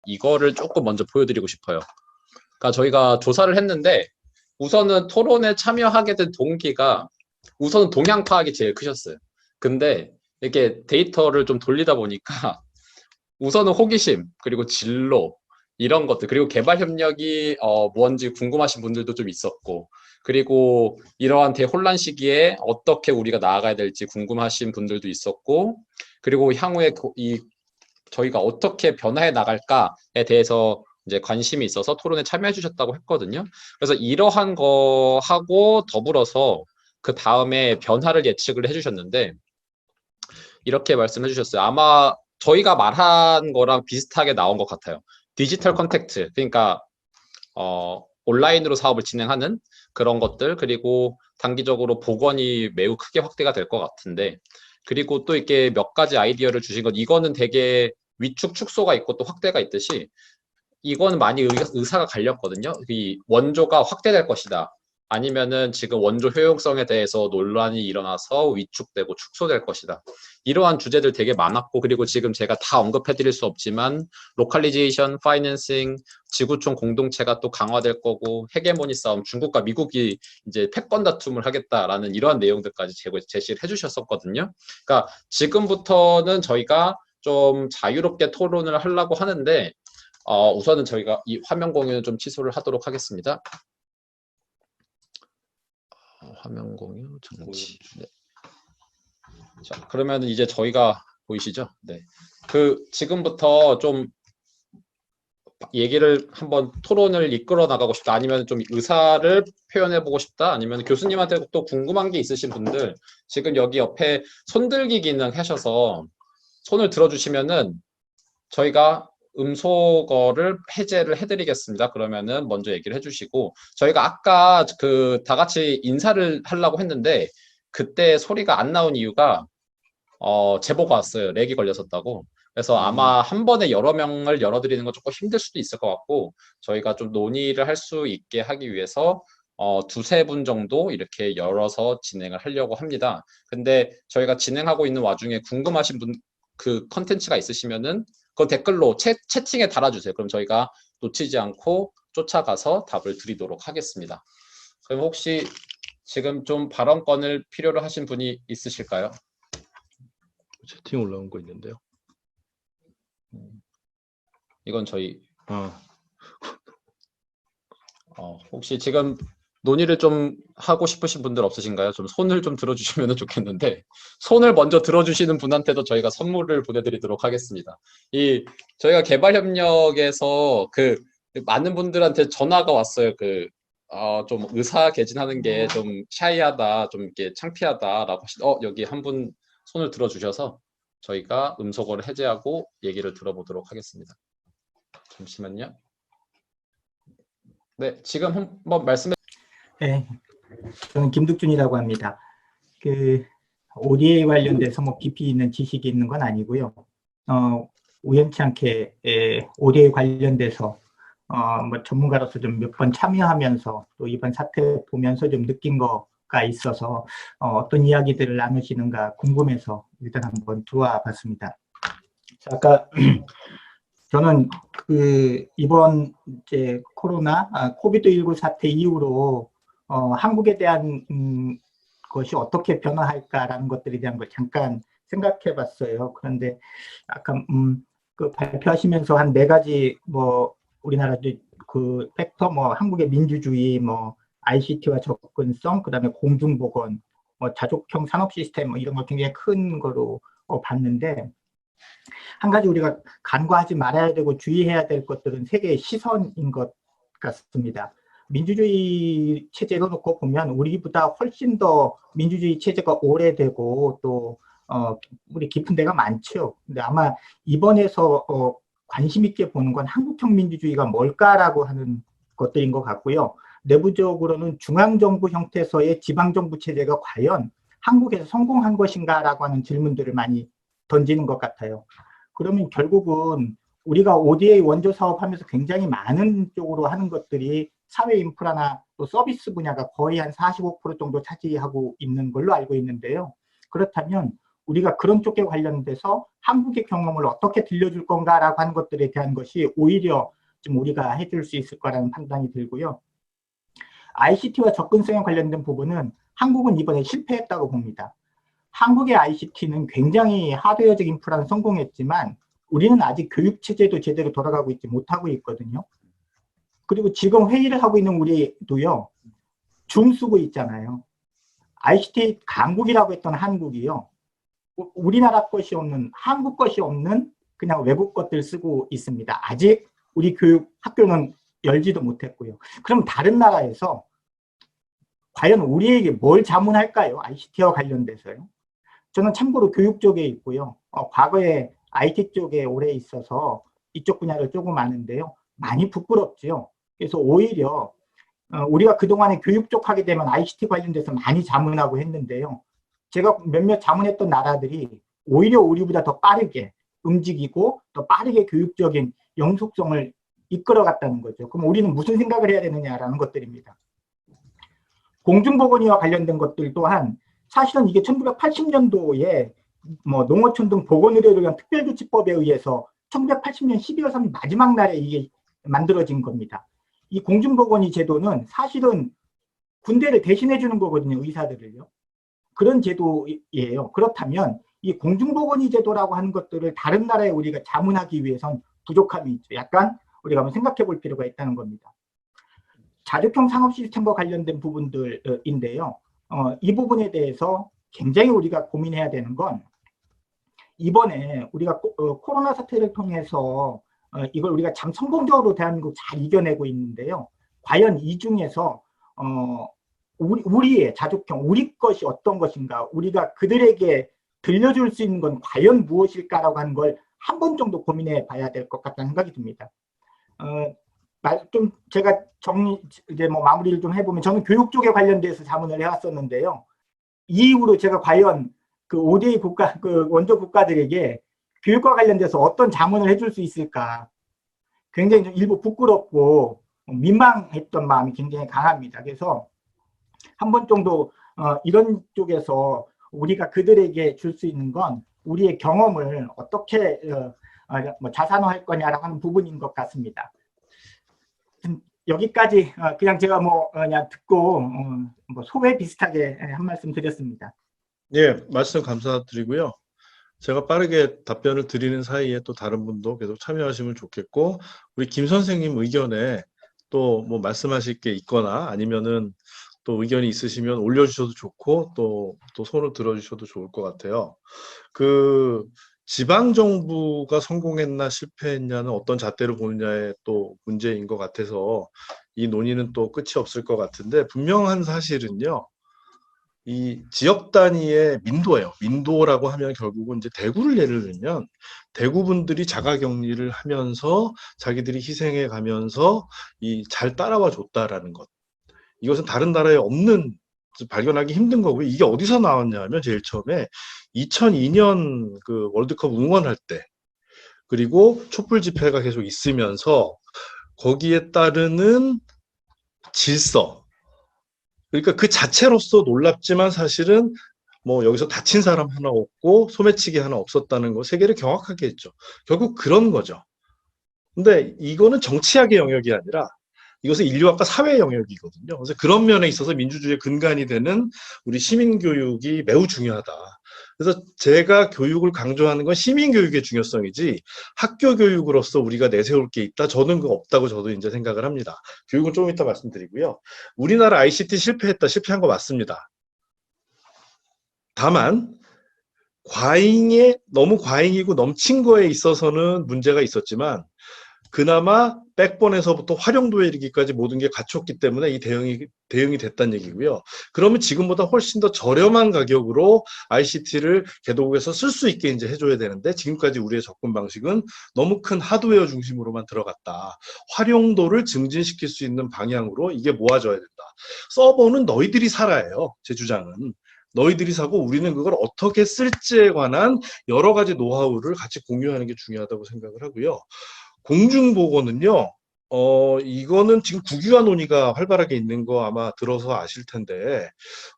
이거를 조금 먼저 보여드리고 싶어요. 그러니까 저희가 조사를 했는데 우선은 토론에 참여하게 된 동기가 우선은 동향 파악이 제일 크셨어요. 근데 이렇게 데이터를 좀 돌리다 보니까 우선은 호기심, 그리고 진로, 이런 것들, 그리고 개발 협력이 뭔지 궁금하신 분들도 좀 있었고, 그리고 이러한 대혼란 시기에 어떻게 우리가 나아가야 될지 궁금하신 분들도 있었고, 그리고 향후에 저희가 어떻게 변화해 나갈까에 대해서 이제 관심이 있어서 토론에 참여해 주셨다고 했거든요. 그래서 이러한 거하고 더불어서 그 다음에 변화를 예측을 해주셨는데, 이렇게 말씀해 주셨어요. 아마 저희가 말한 거랑 비슷하게 나온 것 같아요. 디지털 컨택트, 그러니까 온라인으로 사업을 진행하는 그런 것들, 그리고 단기적으로 복원이 매우 크게 확대가 될 것 같은데, 그리고 또 이렇게 몇 가지 아이디어를 주신 것, 이거는 되게 위축 축소가 있고 또 확대가 있듯이 이거는 많이 의사가 갈렸거든요. 이 원조가 확대될 것이다. 아니면은 지금 원조 효용성에 대해서 논란이 일어나서 위축되고 축소될 것이다. 이러한 주제들 되게 많았고, 그리고 지금 제가 다 언급해드릴 수 없지만 로컬리제이션, 파이낸싱, 지구촌 공동체가 또 강화될 거고, 헤게모니 싸움, 중국과 미국이 이제 패권 다툼을 하겠다라는 이러한 내용들까지 제시를 해주셨었거든요. 그러니까 지금부터는 저희가 좀 자유롭게 토론을 하려고 하는데, 우선은 저희가 이 화면 공유는 좀 취소를 하도록 하겠습니다. 화면 공유 정지. 네. 자, 그러면 이제 저희가 보이시죠? 네. 지금부터 좀 얘기를 한번 토론을 이끌어 나가고 싶다, 아니면 좀 의사를 표현해 보고 싶다, 아니면 교수님한테 또 궁금한 게 있으신 분들 지금 여기 옆에 손들기 기능 하셔서 손을 들어주시면은 저희가 음소거를 해제를 해드리겠습니다. 그러면은 먼저 얘기를 해주시고, 저희가 아까 다 같이 인사를 하려고 했는데 그때 소리가 안 나온 이유가 제보가 왔어요. 렉이 걸렸었다고. 그래서 아마 한 번에 여러 명을 열어드리는 건 조금 힘들 수도 있을 것 같고, 저희가 좀 논의를 할 수 있게 하기 위해서 두세 분 정도 이렇게 열어서 진행을 하려고 합니다. 근데 저희가 진행하고 있는 와중에 궁금하신 분, 그 컨텐츠가 있으시면은 그건 댓글로 채팅에 달아주세요. 그럼 저희가 놓치지 않고 쫓아가서 답을 드리도록 하겠습니다. 그럼 혹시 지금 좀 발언권을 필요로 하신 분이 있으실까요? 채팅 올라온 거 있는데요. 이건 저희 혹시 지금 논의를 좀 하고 싶으신 분들 없으신가요? 좀 손을 좀 들어주시면 좋겠는데, 손을 먼저 들어주시는 분한테도 저희가 선물을 보내드리도록 하겠습니다. 저희가 개발협력에서 많은 분들한테 전화가 왔어요. 좀 의사 개진하는 게 좀 샤이하다, 좀 이렇게 창피하다라고 여기 한 분 손을 들어주셔서 저희가 음소거를 해제하고 얘기를 들어보도록 하겠습니다. 잠시만요. 네, 지금 한번 말씀해. 네, 저는 김득준이라고 합니다. ODA 관련돼서 뭐 깊이 있는 지식이 있는 건 아니고요. 우연치 않게 ODA 관련돼서 뭐 전문가로서 좀 몇 번 참여하면서 또 이번 사태 보면서 좀 느낀 거가 있어서 어떤 이야기들을 나누시는가 궁금해서 일단 한번 들어와 봤습니다. 자, 아까 저는 이번 이제 코비드19 사태 이후로 한국에 대한 것이 어떻게 변화할까라는 것들에 대한 걸 잠깐 생각해 봤어요. 그런데 아까 발표하시면서 한 4가지 뭐 우리나라 팩터, 뭐 한국의 민주주의, 뭐 ICT와 접근성, 그다음에 공중보건, 뭐 자족형 산업 시스템, 뭐 이런 거 굉장히 큰 거로 봤는데, 한 가지 우리가 간과하지 말아야 되고 주의해야 될 것들은 세계의 시선인 것 같습니다. 민주주의 체제로 놓고 보면 우리보다 훨씬 더 민주주의 체제가 오래되고 또 우리 깊은 데가 많죠. 근데 아마 이번에서 관심 있게 보는 건 한국형 민주주의가 뭘까라고 하는 것들인 것 같고요. 내부적으로는 중앙정부 형태에서의 지방정부 체제가 과연 한국에서 성공한 것인가라고 하는 질문들을 많이 던지는 것 같아요. 그러면 결국은 우리가 ODA 원조 사업하면서 굉장히 많은 쪽으로 하는 것들이 사회 인프라나 또 서비스 분야가 거의 한 45% 정도 차지하고 있는 걸로 알고 있는데요. 그렇다면 우리가 그런 쪽에 관련돼서 한국의 경험을 어떻게 들려줄 건가라고 하는 것들에 대한 것이 오히려 좀 우리가 해줄 수 있을 거라는 판단이 들고요. ICT와 접근성에 관련된 부분은 한국은 이번에 실패했다고 봅니다. 한국의 ICT는 굉장히 하드웨어적 인프라는 성공했지만 우리는 아직 교육체제도 제대로 돌아가고 있지 못하고 있거든요. 그리고 지금 회의를 하고 있는 우리도요, 줌 쓰고 있잖아요. ICT 강국이라고 했던 한국이요, 우리나라 것이 없는, 한국 것이 없는 그냥 외국 것들 쓰고 있습니다. 아직 우리 교육 학교는 열지도 못했고요. 그럼 다른 나라에서 과연 우리에게 뭘 자문할까요? ICT와 관련돼서요. 저는 참고로 교육 쪽에 있고요. 과거에 IT 쪽에 오래 있어서 이쪽 분야를 조금 아는데요. 많이 부끄럽죠. 그래서 오히려 우리가 그동안에 교육 쪽 하게 되면 ICT 관련돼서 많이 자문하고 했는데요. 제가 몇몇 자문했던 나라들이 오히려 우리보다 더 빠르게 움직이고 더 빠르게 교육적인 영속성을 이끌어갔다는 거죠. 그럼 우리는 무슨 생각을 해야 되느냐라는 것들입니다. 공중보건위와 관련된 것들 또한 사실은 이게 1980년도에 뭐 농어촌 등 보건의료를 위한 특별조치법에 의해서 1980년 12월 3일 마지막 날에 이게 만들어진 겁니다. 이 공중보건위 제도는 사실은 군대를 대신해 주는 거거든요, 의사들을요. 그런 제도예요. 그렇다면 이 공중보건위 제도라고 하는 것들을 다른 나라에 우리가 자문하기 위해선 부족함이 있죠. 약간 우리가 한번 생각해 볼 필요가 있다는 겁니다. 자주형 산업 시스템과 관련된 부분들인데요. 이 부분에 대해서 굉장히 우리가 고민해야 되는 건 이번에 우리가 코로나 사태를 통해서 이걸 우리가 참 성공적으로 대한민국 잘 이겨내고 있는데요. 과연 이 중에서 우리의 자주형, 우리 것이 어떤 것인가, 우리가 그들에게 들려줄 수 있는 건 과연 무엇일까라고 하는 걸 한 번 정도 고민해 봐야 될 것 같다는 생각이 듭니다. 좀 제가 이제 뭐 마무리를 좀 해보면 저는 교육 쪽에 관련돼서 자문을 해왔었는데요. 이후로 제가 과연 그 ODA 국가, 그 원조 국가들에게 교육과 관련돼서 어떤 자문을 해줄 수 있을까. 굉장히 좀 일부 부끄럽고 민망했던 마음이 굉장히 강합니다. 그래서 한 번 정도 이런 쪽에서 우리가 그들에게 줄 수 있는 건 우리의 경험을 어떻게 뭐 자산화할 거냐라고 하는 부분인 것 같습니다. 여기까지 그냥 제가 뭐 그냥 듣고 뭐 소회 비슷하게 한 말씀 드렸습니다. 예, 말씀 감사드리고요. 제가 빠르게 답변을 드리는 사이에 또 다른 분도 계속 참여하시면 좋겠고, 우리 김 선생님 의견에 또 뭐 말씀하실 게 있거나 아니면은 또 의견이 있으시면 올려주셔도 좋고 또 손을 들어주셔도 좋을 것 같아요. 그 지방정부가 성공했나 실패했냐는 어떤 잣대로 보느냐의 또 문제인 것 같아서 이 논의는 또 끝이 없을 것 같은데, 분명한 사실은요, 이 지역 단위의 민도예요. 민도라고 하면 결국은 이제 대구를 예를 들면 대구 분들이 자가격리를 하면서 자기들이 희생해 가면서 잘 따라와 줬다라는 것. 이것은 다른 나라에 없는, 발견하기 힘든 거고요. 이게 어디서 나왔냐 하면 제일 처음에 2002년 그 월드컵 응원할 때, 그리고 촛불 집회가 계속 있으면서 거기에 따르는 질서, 그러니까 그 자체로서 놀랍지만 사실은 뭐 여기서 다친 사람 하나 없고 소매치기 하나 없었다는 거 세계를 경악하게 했죠. 결국 그런 거죠. 근데 이거는 정치학의 영역이 아니라 이것은 인류학과 사회 영역이거든요. 그래서 그런 면에 있어서 민주주의의 근간이 되는 우리 시민교육이 매우 중요하다. 그래서 제가 교육을 강조하는 건 시민교육의 중요성이지 학교 교육으로서 우리가 내세울 게 있다, 저는 그거 없다고 저도 이제 생각을 합니다. 교육은 조금 이따 말씀드리고요. 우리나라 ICT 실패한 거 맞습니다. 다만 너무 과잉이고 넘친 거에 있어서는 문제가 있었지만 그나마 백본에서부터 활용도에 이르기까지 모든 게 갖췄기 때문에 이 대응이 됐다는 얘기고요. 그러면 지금보다 훨씬 더 저렴한 가격으로 ICT를 개도국에서 쓸 수 있게 이제 해줘야 되는데, 지금까지 우리의 접근 방식은 너무 큰 하드웨어 중심으로만 들어갔다. 활용도를 증진시킬 수 있는 방향으로 이게 모아져야 된다. 서버는 너희들이 살아요. 제 주장은. 너희들이 사고 우리는 그걸 어떻게 쓸지에 관한 여러 가지 노하우를 같이 공유하는 게 중요하다고 생각을 하고요. 공중보건은요, 이거는 지금 국유화 논의가 활발하게 있는 거 아마 들어서 아실 텐데,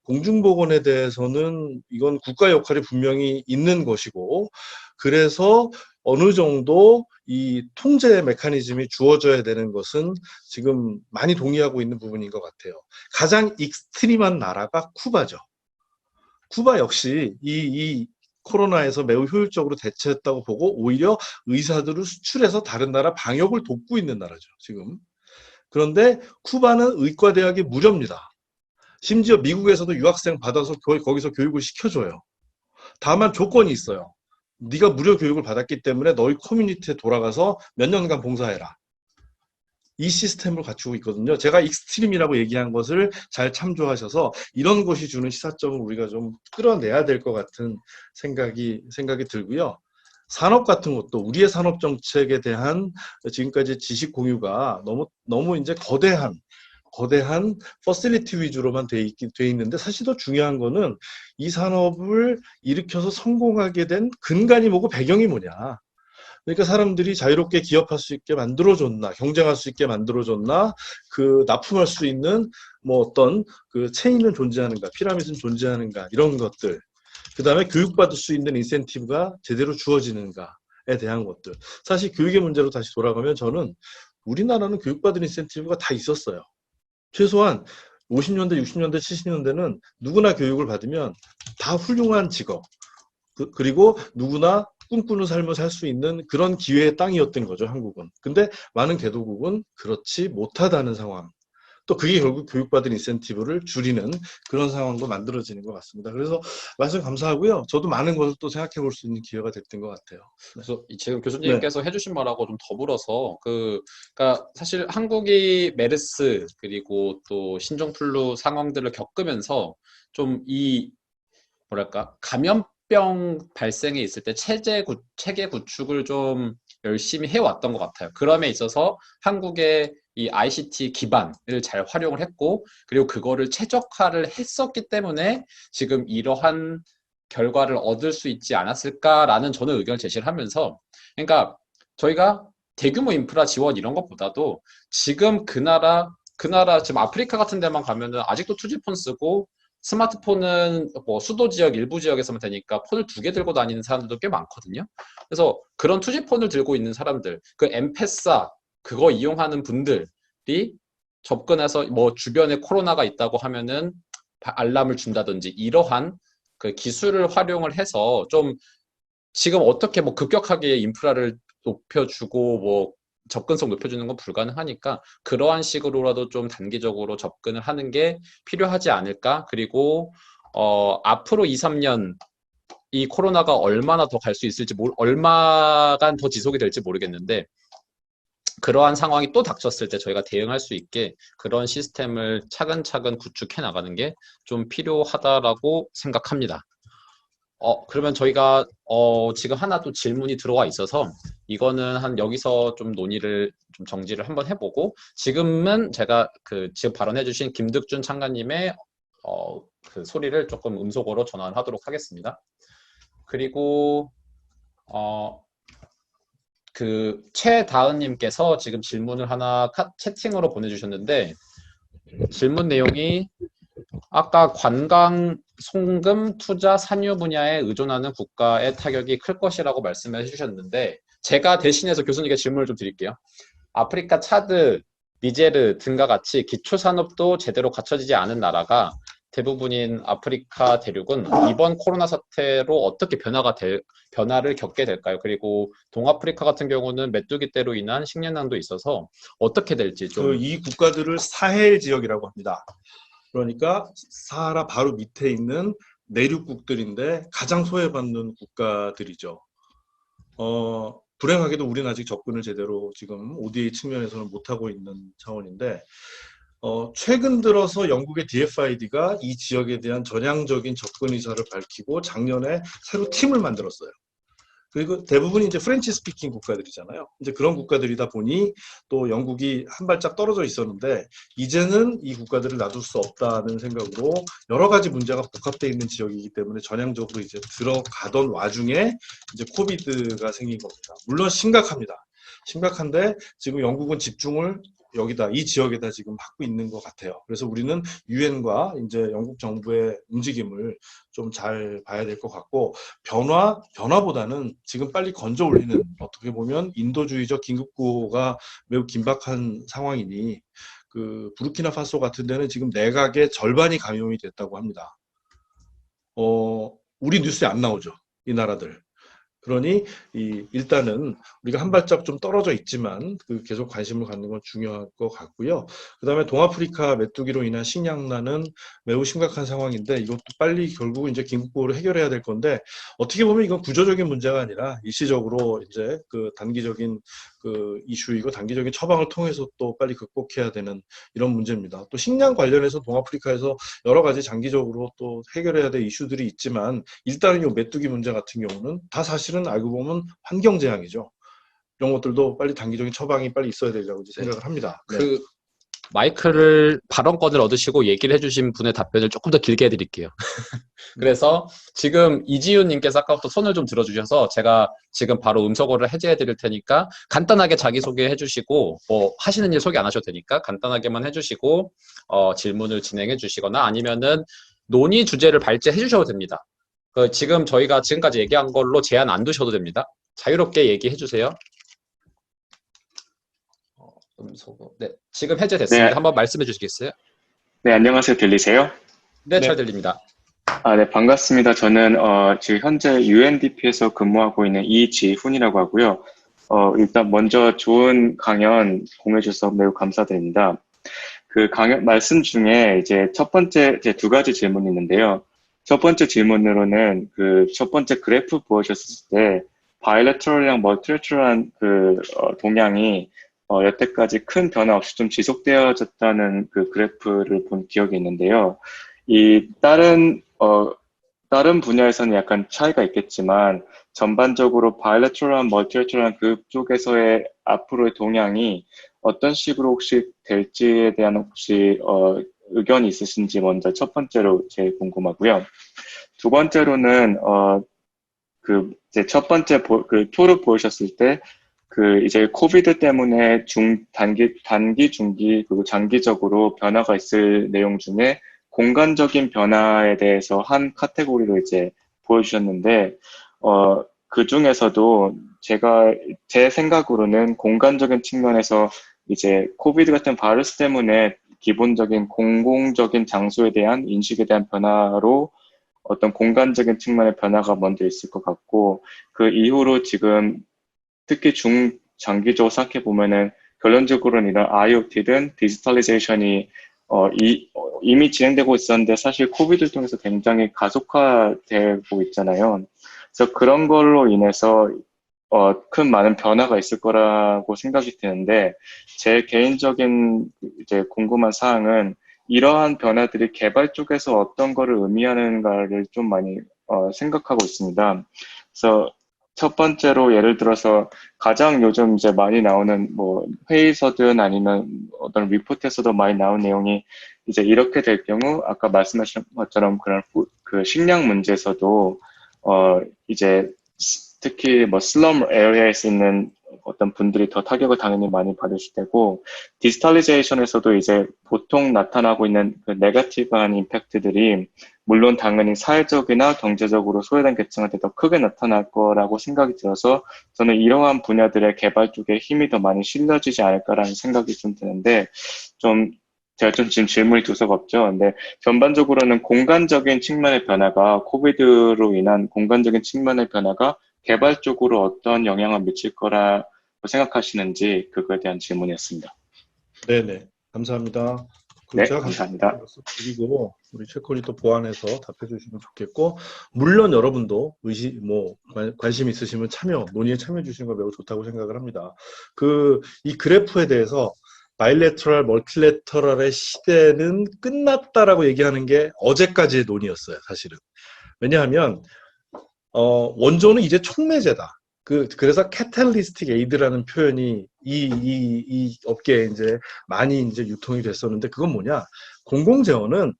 공중보건에 대해서는 이건 국가 역할이 분명히 있는 것이고, 그래서 어느 정도 이 통제 메커니즘이 주어져야 되는 것은 지금 많이 동의하고 있는 부분인 것 같아요. 가장 익스트림한 나라가 쿠바죠. 쿠바 역시 이 코로나에서 매우 효율적으로 대처했다고 보고 오히려 의사들을 수출해서 다른 나라 방역을 돕고 있는 나라죠, 지금. 그런데 쿠바는 의과대학이 무료입니다. 심지어 미국에서도 유학생 받아서 거기서 교육을 시켜줘요. 다만 조건이 있어요. 네가 무료 교육을 받았기 때문에 너희 커뮤니티에 돌아가서 몇 년간 봉사해라. 이 시스템을 갖추고 있거든요. 제가 익스트림이라고 얘기한 것을 잘 참조하셔서 이런 것이 주는 시사점을 우리가 좀 끌어내야 될 것 같은 생각이 들고요. 산업 같은 것도 우리의 산업 정책에 대한 지금까지 지식 공유가 너무 이제 거대한 퍼실리티 위주로만 돼 있는데, 사실 더 중요한 거는 이 산업을 일으켜서 성공하게 된 근간이 뭐고 배경이 뭐냐. 그러니까 사람들이 자유롭게 기업할 수 있게 만들어줬나, 경쟁할 수 있게 만들어줬나, 그 납품할 수 있는 뭐 어떤 그 체인은 존재하는가, 피라미드는 존재하는가, 이런 것들. 그 다음에 교육받을 수 있는 인센티브가 제대로 주어지는가에 대한 것들. 사실 교육의 문제로 다시 돌아가면 저는 우리나라는 교육받을 인센티브가 다 있었어요. 최소한 50년대, 60년대, 70년대는 누구나 교육을 받으면 다 훌륭한 직업, 그리고 누구나 꿈꾸는 삶을 살 수 있는 그런 기회의 땅이었던 거죠, 한국은. 근데 많은 개도국은 그렇지 못하다는 상황. 또 그게 결국 교육받은 인센티브를 줄이는 그런 상황도 만들어지는 것 같습니다. 그래서 말씀 감사하고요. 저도 많은 것을 또 생각해 볼 수 있는 기회가 됐던 것 같아요. 그래서 지금 교수님께서 해주신 말하고 좀 더불어서 그러니까 사실 한국이 메르스 그리고 또 신종플루 상황들을 겪으면서 좀 뭐랄까 감염병 발생에 있을 때 체계 구축을 좀 열심히 해왔던 것 같아요. 그럼에 있어서 한국의 이 ICT 기반을 잘 활용을 했고, 그리고 그거를 최적화를 했었기 때문에 지금 이러한 결과를 얻을 수 있지 않았을까라는 저는 의견을 제시를 하면서, 그러니까 저희가 대규모 인프라 지원 이런 것보다도 지금 그 나라 지금 아프리카 같은 데만 가면은 아직도 투지폰 쓰고 스마트폰은 뭐 수도 지역, 일부 지역에서만 되니까 폰을 2개 들고 다니는 사람들도 꽤 많거든요. 그래서 그런 투지폰을 들고 있는 사람들, 그 엠페사 그거 이용하는 분들이 접근해서 뭐 주변에 코로나가 있다고 하면은 알람을 준다든지 이러한 그 기술을 활용을 해서 좀 지금 어떻게 뭐 급격하게 인프라를 높여주고 뭐 접근성 높여주는 건 불가능하니까 그러한 식으로라도 좀 단기적으로 접근을 하는 게 필요하지 않을까. 그리고 앞으로 2, 3년 이 코로나가 얼마나 더 갈 수 있을지 얼마간 더 지속이 될지 모르겠는데, 그러한 상황이 또 닥쳤을 때 저희가 대응할 수 있게 그런 시스템을 차근차근 구축해 나가는 게 좀 필요하다라고 생각합니다. 그러면 저희가 지금 하나 또 질문이 들어와 있어서 이거는 여기서 좀 논의를 좀 정지를 한번 해보고, 지금은 제가 지금 발언해주신 김득준 참가님의 그 소리를 조금 음속으로 전환하도록 하겠습니다. 그리고 최다은님께서 지금 질문을 하나 채팅으로 보내주셨는데, 질문 내용이 아까 관광, 송금, 투자, 산유 분야에 의존하는 국가의 타격이 클 것이라고 말씀해 주셨는데, 제가 대신해서 교수님께 질문을 좀 드릴게요. 아프리카 차드, 니제르 등과 같이 기초산업도 제대로 갖춰지지 않은 나라가 대부분인 아프리카 대륙은 이번 코로나 사태로 어떻게 변화를 겪게 될까요? 그리고 동아프리카 같은 경우는 메뚜기 떼로 인한 식량난도 있어서 어떻게 될지 좀. 이 국가들을 사헬 지역이라고 합니다. 그러니까 사하라 바로 밑에 있는 내륙국들인데 가장 소외받는 국가들이죠. 불행하게도 우리는 아직 접근을 제대로 지금 ODA 측면에서는 못하고 있는 차원인데, 최근 들어서 영국의 DFID가 이 지역에 대한 전향적인 접근 의사를 밝히고 작년에 새로 팀을 만들었어요. 그리고 대부분이 이제 프렌치 스피킹 국가들이잖아요. 이제 그런 국가들이다 보니 또 영국이 한 발짝 떨어져 있었는데, 이제는 이 국가들을 놔둘 수 없다는 생각으로 여러 가지 문제가 복합되어 있는 지역이기 때문에 전향적으로 이제 들어가던 와중에 이제 코비드가 생긴 겁니다. 물론 심각합니다. 심각한데 지금 영국은 집중을 여기다 이 지역에다 지금 하고 있는 것 같아요. 그래서 우리는 유엔과 이제 영국 정부의 움직임을 좀 잘 봐야 될 것 같고 변화보다는 지금 빨리 건져 올리는 어떻게 보면 인도주의적 긴급구호가 매우 긴박한 상황이니 그 부르키나파소 같은 데는 지금 내각의 절반이 감염이 됐다고 합니다. 우리 뉴스에 안 나오죠. 이 나라들. 그러니 일단은 우리가 한 발짝 좀 떨어져 있지만 계속 관심을 갖는 건 중요할 것 같고요. 그다음에 동아프리카 메뚜기로 인한 식량난은 매우 심각한 상황인데 이것도 빨리 결국 이제 긴급구호로 해결해야 될 건데 어떻게 보면 이건 구조적인 문제가 아니라 일시적으로 이제 그 단기적인 그 이슈이고 단기적인 처방을 통해서 또 빨리 극복해야 되는 이런 문제입니다. 또 식량 관련해서 동아프리카에서 여러 가지 장기적으로 또 해결해야 될 이슈들이 있지만 일단은 이 메뚜기 문제 같은 경우는 다 사실은 알고 보면 환경재앙이죠. 이런 것들도 빨리 단기적인 처방이 빨리 있어야 되리라고 생각을 합니다. 네. 그 마이크를 발언권을 얻으시고 얘기를 해주신 분의 답변을 조금 더 길게 해드릴게요. 그래서 지금 이지윤님께서 아까부터 손을 좀 들어주셔서 제가 지금 바로 음소거를 해제해드릴 테니까 간단하게 자기소개 해주시고 뭐 하시는 일 소개 안 하셔도 되니까 간단하게만 해주시고 질문을 진행해 주시거나 아니면은 논의 주제를 발제해 주셔도 됩니다. 지금 저희가 지금까지 얘기한 걸로 제한 안 두셔도 됩니다. 자유롭게 얘기해 주세요. 음소거. 네, 지금 해제됐습니다. 네. 한번 말씀해 주시겠어요? 네, 안녕하세요. 들리세요? 네, 잘 네. 들립니다. 네, 반갑습니다. 저는 지금 현재 UNDP에서 근무하고 있는 이지훈이라고 하고요. 일단 먼저 좋은 강연 공유해 주셔서 매우 감사드립니다. 그 강연 말씀 중에 이제 첫 번째 이제 두 가지 질문이 있는데요. 첫 번째 질문으로는 그 첫 번째 그래프 보여주셨을 때 바이래터럴이랑 멀티래터럴한 동향이 여태까지 큰 변화 없이 좀 지속되어졌다는 그 그래프를 본 기억이 있는데요. 다른 분야에서는 약간 차이가 있겠지만, 전반적으로 바이래터럴한, 멀티래터럴한 그쪽에서의 앞으로의 동향이 어떤 식으로 혹시 될지에 대한 혹시, 의견이 있으신지 먼저 첫 번째로 제일 궁금하고요. 두 번째로는, 이제 첫 번째 표를 보여주셨을 때, 이제 코비드 때문에 단기, 중기, 그리고 장기적으로 변화가 있을 내용 중에 공간적인 변화에 대해서 한 카테고리로 이제 보여주셨는데, 그 중에서도 제 생각으로는 공간적인 측면에서 이제 코비드 같은 바이러스 때문에 기본적인 공공적인 장소에 대한 인식에 대한 변화로 어떤 공간적인 측면의 변화가 먼저 있을 것 같고, 그 이후로 지금 특히 장기적으로 생각해 보면은 결론적으로는 이런 IoT든 디지털리제이션이 이미 진행되고 있었는데 사실 코비드를 통해서 굉장히 가속화되고 있잖아요. 그래서 그런 걸로 인해서 많은 변화가 있을 거라고 생각이 드는데 제 개인적인 이제 궁금한 사항은 이러한 변화들이 개발 쪽에서 어떤 거를 의미하는가를 좀 많이 생각하고 있습니다. 그래서 첫 번째로 예를 들어서 가장 요즘 이제 많이 나오는 뭐 회의서든 아니면 어떤 리포트에서도 많이 나온 내용이 이제 이렇게 될 경우 아까 말씀하신 것처럼 그런 그 식량 문제에서도 이제 특히 뭐 슬럼 에리아에 있는 어떤 분들이 더 타격을 당연히 많이 받으실 테고 디지털리제이션에서도 이제 보통 나타나고 있는 그 네거티브한 임팩트들이 물론 당연히 사회적이나 경제적으로 소외된 계층한테 더 크게 나타날 거라고 생각이 들어서 저는 이러한 분야들의 개발 쪽에 힘이 더 많이 실려지지 않을까라는 생각이 좀 드는데 제가 지금 질문이 두 석 없죠. 근데 전반적으로는 공간적인 측면의 변화가 코비드로 인한 공간적인 측면의 변화가 개발 쪽으로 어떤 영향을 미칠 거라고 생각하시는지 그거에 대한 질문이었습니다. 네네. 감사합니다. 네, 제가 감사합니다. 그리고 우리 최코니 또 보완해서 답해 주시면 좋겠고, 물론 여러분도 관심 있으시면 논의에 참여해 주시는 거 매우 좋다고 생각을 합니다. 이 그래프에 대해서 바이래터럴, 멀티래터럴의 시대는 끝났다라고 얘기하는 게 어제까지의 논의였어요, 사실은. 왜냐하면, 원조는 이제 촉매제다. 그래서 캐탈리스틱 에이드라는 표현이 이 업계에 이제 많이 이제 유통이 됐었는데 그건 뭐냐? 공공재원은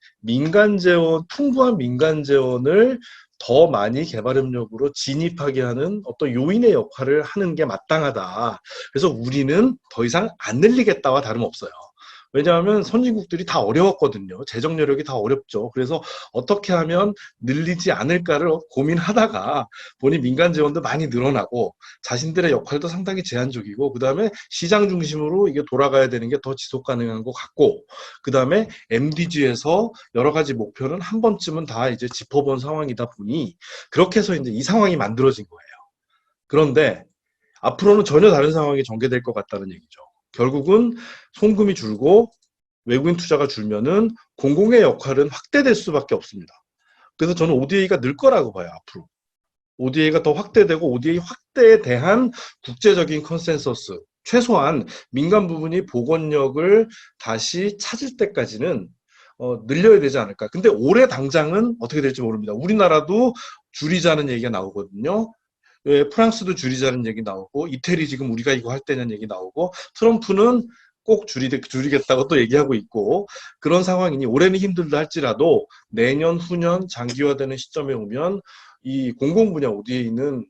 풍부한 민간 재원을 더 많이 개발협력으로 진입하게 하는 어떤 요인의 역할을 하는 게 마땅하다. 그래서 우리는 더 이상 안 늘리겠다와 다름없어요. 왜냐하면 선진국들이 다 어려웠거든요. 재정 여력이 다 어렵죠. 그래서 어떻게 하면 늘리지 않을까를 고민하다가 보니 민간 재원도 많이 늘어나고 자신들의 역할도 상당히 제한적이고 그다음에 시장 중심으로 이게 돌아가야 되는 게 더 지속 가능한 것 같고 그다음에 MDG에서 여러 가지 목표는 한 번쯤은 다 이제 짚어본 상황이다 보니 그렇게 해서 이제 이 상황이 만들어진 거예요. 그런데 앞으로는 전혀 다른 상황이 전개될 것 같다는 얘기죠. 결국은 송금이 줄고 외국인 투자가 줄면은 공공의 역할은 확대될 수밖에 없습니다. 그래서 저는 ODA가 늘 거라고 봐요, 앞으로. ODA가 더 확대되고 ODA 확대에 대한 국제적인 컨센서스, 최소한 민간 부분이 복원력을 다시 찾을 때까지는 늘려야 되지 않을까. 근데 올해 당장은 어떻게 될지 모릅니다. 우리나라도 줄이자는 얘기가 나오거든요. 프랑스도 줄이자는 얘기 나오고 이태리 지금 우리가 이거 할 때는 얘기 나오고 트럼프는 꼭 줄이겠다고 또 얘기하고 있고 그런 상황이니 올해는 힘들다 할지라도 내년 후년 장기화되는 시점에 오면 이 공공분야 ODA는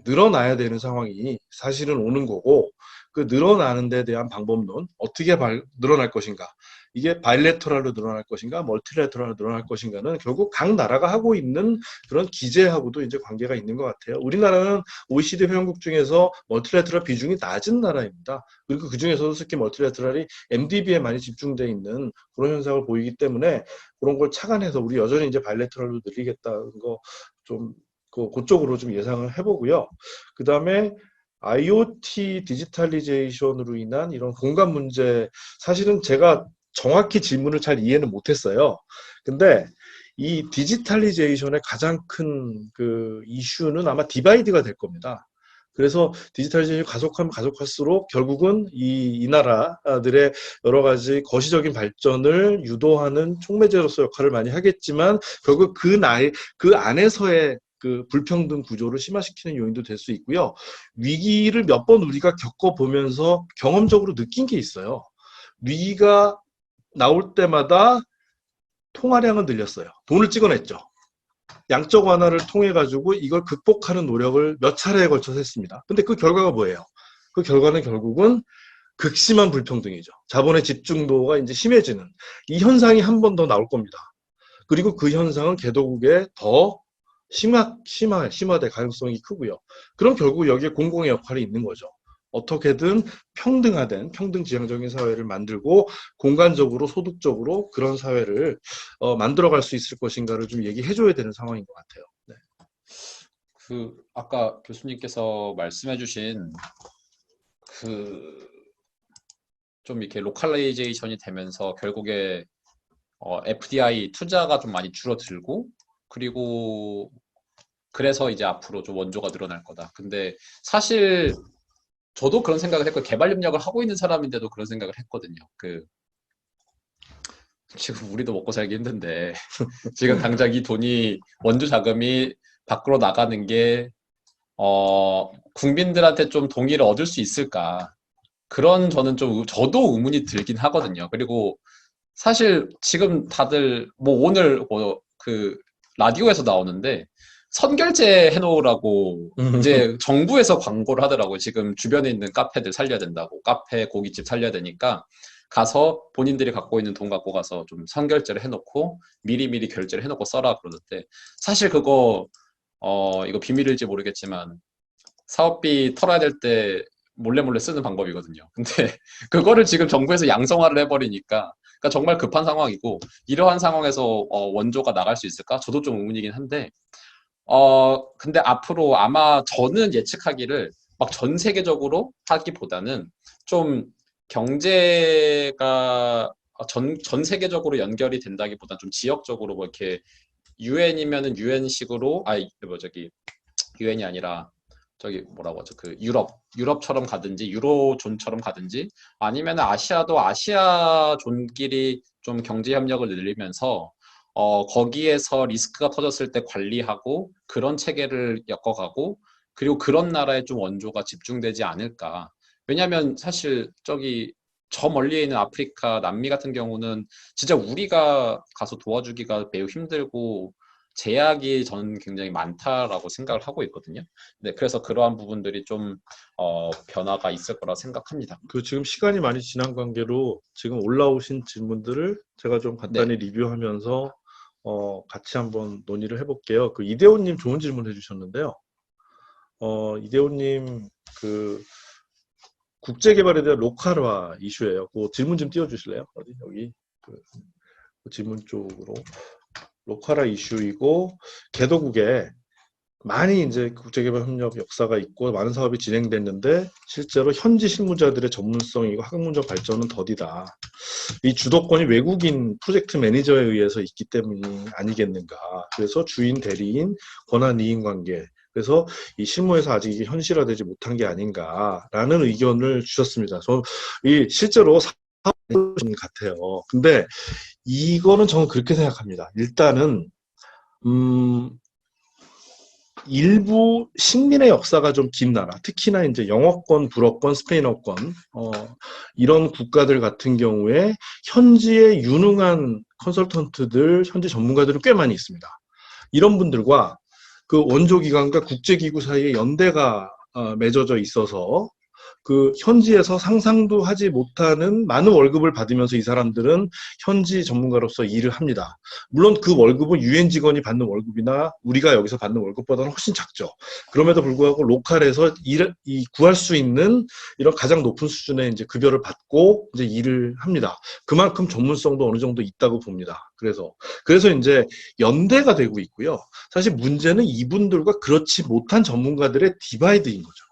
늘어나야 되는 상황이 사실은 오는 거고 그 늘어나는 데 대한 방법론 어떻게 늘어날 것인가 이게 바일레터럴로 늘어날 것인가 멀티레터럴로 늘어날 것인가는 결국 각 나라가 하고 있는 그런 기재하고도 이제 관계가 있는 것 같아요. 우리나라는 OECD 회원국 중에서 멀티레터럴 비중이 낮은 나라입니다. 그리고 그 중에서도 특히 멀티레터럴이 MDB에 많이 집중되어 있는 그런 현상을 보이기 때문에 그런 걸 착안해서 우리 여전히 이제 바일레터럴로 늘리겠다는 거 좀 그쪽으로 좀 예상을 해보고요. 그 다음에 IoT 디지털리제이션으로 인한 이런 공간 문제 사실은 제가 정확히 질문을 잘 이해는 못했어요. 근데 이 디지털리제이션의 가장 큰 그 이슈는 아마 디바이드가 될 겁니다. 그래서 디지털리제이션이 가속하면 가속할수록 결국은 이 나라들의 여러 가지 거시적인 발전을 유도하는 촉매제로서 역할을 많이 하겠지만 결국 그 안에서의 그 불평등 구조를 심화시키는 요인도 될 수 있고요. 위기를 몇 번 우리가 겪어보면서 경험적으로 느낀 게 있어요. 위기가 나올 때마다 통화량은 늘렸어요. 돈을 찍어냈죠. 양적 완화를 통해 가지고 이걸 극복하는 노력을 몇 차례에 걸쳐서 했습니다. 근데 그 결과가 뭐예요? 그 결과는 결국은 극심한 불평등이죠. 자본의 집중도가 이제 심해지는 이 현상이 한 번 더 나올 겁니다. 그리고 그 현상은 개도국에 더 심화될 가능성이 크고요. 그럼 결국 여기에 공공의 역할이 있는 거죠. 어떻게든 평등화된 평등지향적인 사회를 만들고 공간적으로 소득적으로 그런 사회를 만들어갈 수 있을 것인가를 좀 얘기해줘야 되는 상황인 것 같아요. 네. 그 아까 교수님께서 말씀해주신 그 좀 이렇게 로컬라이제이션이 되면서 결국에 FDI 투자가 좀 많이 줄어들고 그리고 그래서 이제 앞으로 좀 원조가 늘어날 거다. 근데 사실 저도 그런 생각을 했고 개발 협력을 하고 있는 사람인데도 그런 생각을 했거든요. 지금 우리도 먹고 살기 힘든데 지금 당장 이 돈이 원조 자금이 밖으로 나가는 게 국민들한테 좀 동의를 얻을 수 있을까? 그런 저도 의문이 들긴 하거든요. 그리고 사실 지금 다들 뭐 오늘 그 라디오에서 나오는데 선결제 해놓으라고 이제 정부에서 광고를 하더라고요. 지금 주변에 있는 카페들 살려야 된다고. 카페, 고깃집 살려야 되니까 가서 본인들이 갖고 있는 돈 갖고 가서 좀 선결제를 해놓고 미리미리 결제를 해놓고 써라 그러는데 사실 그거 이거 비밀일지 모르겠지만 사업비 털어야 될 때 몰래 쓰는 방법이거든요. 근데 그거를 지금 정부에서 양성화를 해버리니까 그러니까 정말 급한 상황이고 이러한 상황에서 원조가 나갈 수 있을까? 저도 좀 의문이긴 한데 근데 앞으로 아마 저는 예측하기를 막 전 세계적으로 하기보다는 좀 경제가 전 세계적으로 연결이 된다기보다는 좀 지역적으로 뭐 이렇게 유엔이면은 유엔식으로 유엔이 아니라 저기 뭐라고 하죠? 그 유럽처럼 가든지 유로존처럼 가든지 아니면 아시아도 아시아 존끼리 좀 경제 협력을 늘리면서 거기에서 리스크가 터졌을 때 관리하고 그런 체계를 엮어가고 그리고 그런 나라에 좀 원조가 집중되지 않을까. 왜냐하면 사실 저 멀리에 있는 아프리카, 남미 같은 경우는 진짜 우리가 가서 도와주기가 매우 힘들고 제약이 저는 굉장히 많다라고 생각을 하고 있거든요. 네, 그래서 그러한 부분들이 좀 변화가 있을 거라 생각합니다. 그 지금 시간이 많이 지난 관계로 지금 올라오신 질문들을 제가 좀 간단히 리뷰하면서 같이 한번 논의를 해볼게요. 그 이대호님 좋은 질문 해주셨는데요. 이대호님 그 국제개발에 대한 로컬화 이슈예요. 그 질문 좀 띄워주실래요? 어디 여기 그 질문 쪽으로 로컬화 이슈이고 개도국에 많이 이제 국제개발협력 역사가 있고 많은 사업이 진행됐는데 실제로 현지 실무자들의 전문성이고 학문적 발전은 더디다. 이 주도권이 외국인 프로젝트 매니저에 의해서 있기 때문이 아니겠는가. 그래서 주인, 대리인, 권한, 이인 관계. 그래서 이 실무에서 아직 이게 현실화되지 못한 게 아닌가라는 의견을 주셨습니다. 실제로 사업인 같아요. 근데 이거는 저는 그렇게 생각합니다. 일단은 일부 식민의 역사가 좀 긴 나라, 특히나 이제 영어권, 불어권, 스페인어권 이런 국가들 같은 경우에 현지에 유능한 컨설턴트들, 현지 전문가들은 꽤 많이 있습니다. 이런 분들과 그 원조기관과 국제기구 사이에 연대가 맺어져 있어서 그 현지에서 상상도 하지 못하는 많은 월급을 받으면서 이 사람들은 현지 전문가로서 일을 합니다. 물론 그 월급은 유엔 직원이 받는 월급이나 우리가 여기서 받는 월급보다는 훨씬 작죠. 그럼에도 불구하고 로컬에서 구할 수 있는 이런 가장 높은 수준의 이제 급여를 받고 이제 일을 합니다. 그만큼 전문성도 어느 정도 있다고 봅니다. 그래서 이제 연대가 되고 있고요. 사실 문제는 이분들과 그렇지 못한 전문가들의 디바이드인 거죠.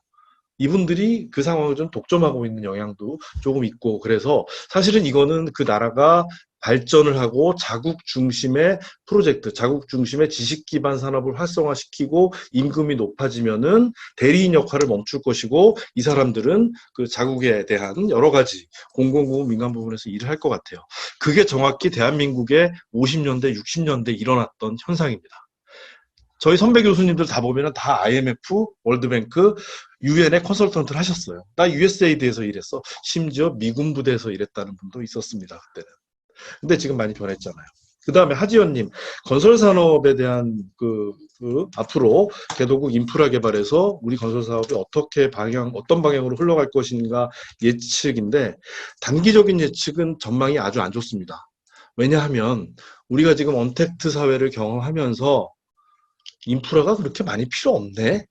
이분들이 그 상황을 좀 독점하고 있는 영향도 조금 있고, 그래서 사실은 이거는 그 나라가 발전을 하고 자국 중심의 프로젝트, 자국 중심의 지식 기반 산업을 활성화시키고 임금이 높아지면은 대리인 역할을 멈출 것이고, 이 사람들은 그 자국에 대한 여러 가지 공공부문 민간 부분에서 일을 할 것 같아요. 그게 정확히 대한민국의 50년대, 60년대 일어났던 현상입니다. 저희 선배 교수님들 다 보면은 다 IMF, 월드뱅크, 유엔의 컨설턴트를 하셨어요. 나 USAID에서 일했어. 심지어 미군 부대에서 일했다는 분도 있었습니다. 그때는. 근데 지금 많이 변했잖아요. 그 다음에 하지연님, 건설 산업에 대한 앞으로 개도국 인프라 개발에서 우리 건설 사업이 어떤 방향으로 흘러갈 것인가 예측인데, 단기적인 예측은 전망이 아주 안 좋습니다. 왜냐하면 우리가 지금 언택트 사회를 경험하면서 인프라가 그렇게 많이 필요 없네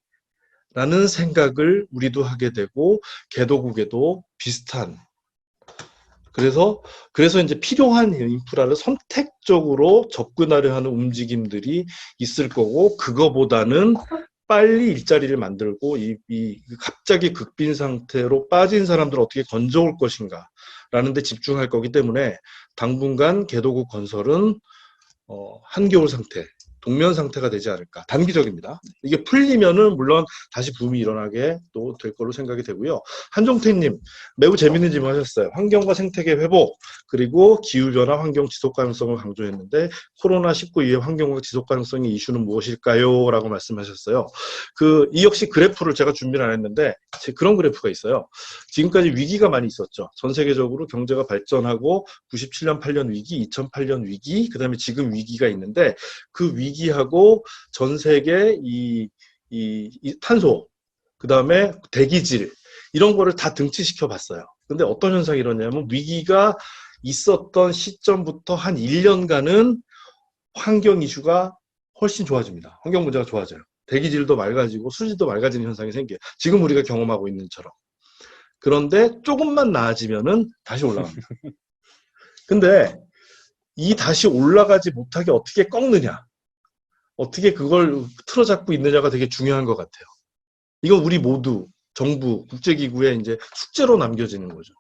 라는 생각을 우리도 하게 되고, 개도국에도 비슷한, 그래서 이제 필요한 인프라를 선택적으로 접근하려 하는 움직임들이 있을 거고, 그거보다는 빨리 일자리를 만들고 갑자기 극빈 상태로 빠진 사람들을 어떻게 건져올 것인가 라는 데 집중할 거기 때문에 당분간 개도국 건설은 한겨울 상태, 동면 상태가 되지 않을까. 단기적입니다. 이게 풀리면은 물론 다시 붐이 일어나게 또 될 걸로 생각이 되고요. 한종태님, 매우 재밌는 질문 하셨어요. 환경과 생태계 회복, 그리고 기후변화, 환경 지속 가능성을 강조했는데, 코로나19 이후의 환경과 지속 가능성의 이슈는 무엇일까요? 라고 말씀하셨어요. 이 역시 그래프를 제가 준비를 안 했는데, 그런 그래프가 있어요. 지금까지 위기가 많이 있었죠. 전 세계적으로 경제가 발전하고 97년, 8년 위기, 2008년 위기, 그 다음에 지금 위기가 있는데, 그 위기하고 전 세계 이 탄소, 그 다음에 대기질, 이런 거를 다 등치시켜 봤어요. 근데 어떤 현상이 일어나냐면, 위기가 있었던 시점부터 한 1년간은 환경 이슈가 훨씬 좋아집니다. 환경 문제가 좋아져요. 대기질도 맑아지고 수질도 맑아지는 현상이 생겨요. 지금 우리가 경험하고 있는 처럼. 그런데 조금만 나아지면은 다시 올라갑니다. 근데 이 다시 올라가지 못하게 어떻게 꺾느냐, 어떻게 그걸 틀어잡고 있느냐가 되게 중요한 것 같아요. 이건 우리 모두 정부, 국제기구에 이제 숙제로 남겨지는 거죠.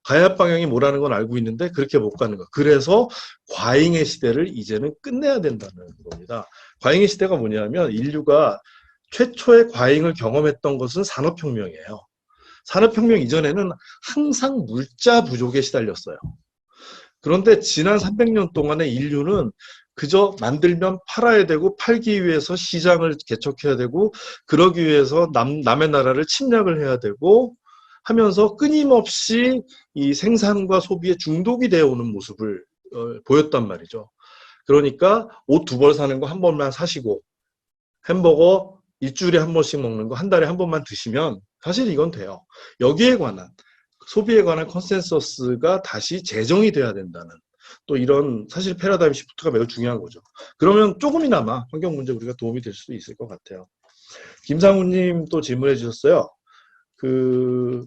가야 할 방향이 뭐라는 건 알고 있는데 그렇게 못 가는 거. 그래서 과잉의 시대를 이제는 끝내야 된다는 겁니다. 과잉의 시대가 뭐냐면, 인류가 최초의 과잉을 경험했던 것은 산업혁명이에요. 산업혁명 이전에는 항상 물자 부족에 시달렸어요. 그런데 지난 300년 동안의 인류는 그저 만들면 팔아야 되고, 팔기 위해서 시장을 개척해야 되고, 그러기 위해서 남의 나라를 침략을 해야 되고 하면서 끊임없이 이 생산과 소비에 중독이 되어 오는 모습을 보였단 말이죠. 그러니까 옷 2벌 사는 거 한 번만 사시고 햄버거 일주일에 한 번씩 먹는 거 한 달에 한 번만 드시면 사실 이건 돼요. 여기에 관한 소비에 관한 컨센서스가 다시 재정이 돼야 된다는 또 이런 사실 패러다임 시프트가 매우 중요한 거죠. 그러면 조금이나마 환경 문제 우리가 도움이 될 수도 있을 것 같아요. 김상우님 또 질문해 주셨어요. 그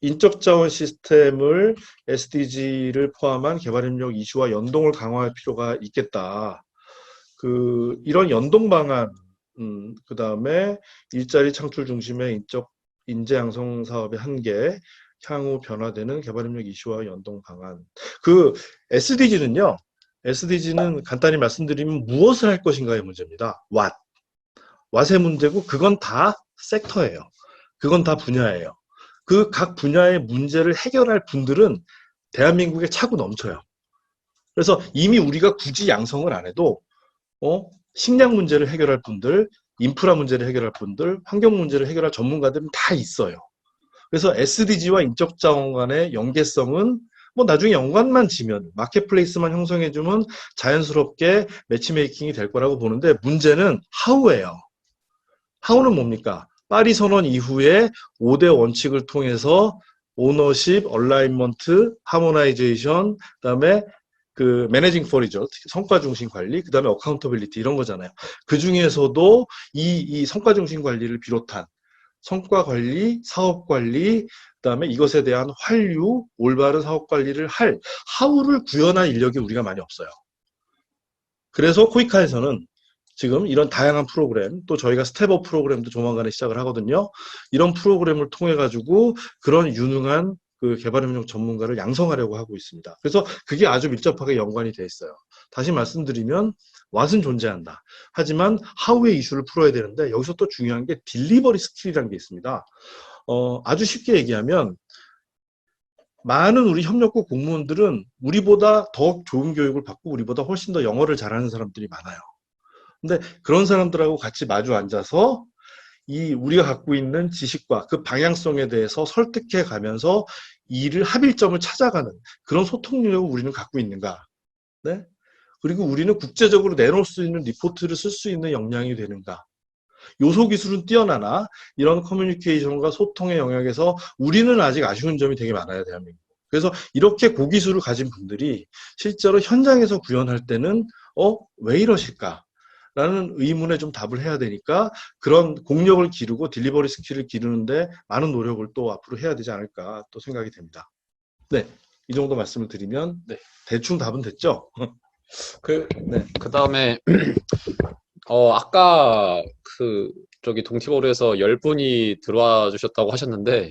인적 자원 시스템을 SDG를 포함한 개발협력 이슈와 연동을 강화할 필요가 있겠다. 이런 연동 방안, 그 다음에 일자리 창출 중심의 인재 양성 사업의 한계, 향후 변화되는 개발협력 이슈와 연동 방안. SDG는요, SDG는 간단히 말씀드리면 무엇을 할 것인가의 문제입니다. what의 문제고, 그건 다 섹터예요. 그건 다 분야예요. 그 각 분야의 문제를 해결할 분들은 대한민국에 차고 넘쳐요. 그래서 이미 우리가 굳이 양성을 안 해도 식량 문제를 해결할 분들, 인프라 문제를 해결할 분들, 환경 문제를 해결할 전문가들은 다 있어요. 그래서 SDG와 인적 자원 간의 연계성은 뭐 나중에 연관만 지면, 마켓플레이스만 형성해주면 자연스럽게 매치메이킹이 될 거라고 보는데 문제는 how예요. how는 뭡니까? 파리 선언 이후에 5대 원칙을 통해서 오너십, 얼라인먼트, 하모나이제이션, 그다음에 매니징 포 리저트, 성과 중심 관리, 그다음에 어카운터빌리티 이런 거잖아요. 그 중에서도 이 성과 중심 관리를 비롯한 성과 관리, 사업 관리, 그다음에 이것에 대한 환류, 올바른 사업 관리를 할 how를 구현할 인력이 우리가 많이 없어요. 그래서 코이카에서는 지금 이런 다양한 프로그램, 또 저희가 스텝업 프로그램도 조만간에 시작을 하거든요. 이런 프로그램을 통해 가지고 그런 유능한 개발협력 전문가를 양성하려고 하고 있습니다. 그래서 그게 아주 밀접하게 연관이 돼 있어요. 다시 말씀드리면 what은 존재한다. 하지만 how의 이슈를 풀어야 되는데 여기서 또 중요한 게 딜리버리 스킬이라는 게 있습니다. 아주 쉽게 얘기하면 많은 우리 협력국 공무원들은 우리보다 더 좋은 교육을 받고 우리보다 훨씬 더 영어를 잘하는 사람들이 많아요. 근데 그런 사람들하고 같이 마주 앉아서 우리가 갖고 있는 지식과 그 방향성에 대해서 설득해 가면서 이를 합일점을 찾아가는 그런 소통 능력을 우리는 갖고 있는가? 네? 그리고 우리는 국제적으로 내놓을 수 있는 리포트를 쓸 수 있는 역량이 되는가? 요소 기술은 뛰어나나 이런 커뮤니케이션과 소통의 영역에서 우리는 아직 아쉬운 점이 되게 많아요, 대한민국. 그래서 이렇게 고기술을 가진 분들이 실제로 현장에서 구현할 때는 왜 이러실까? 라는 의문에 좀 답을 해야 되니까 그런 공력을 기르고 딜리버리 스킬을 기르는데 많은 노력을 또 앞으로 해야 되지 않을까 또 생각이 됩니다. 네, 이 정도 말씀을 드리면 네, 대충 답은 됐죠? 네. 그다음에 아까 저기 동티볼에서 10분이 들어와 주셨다고 하셨는데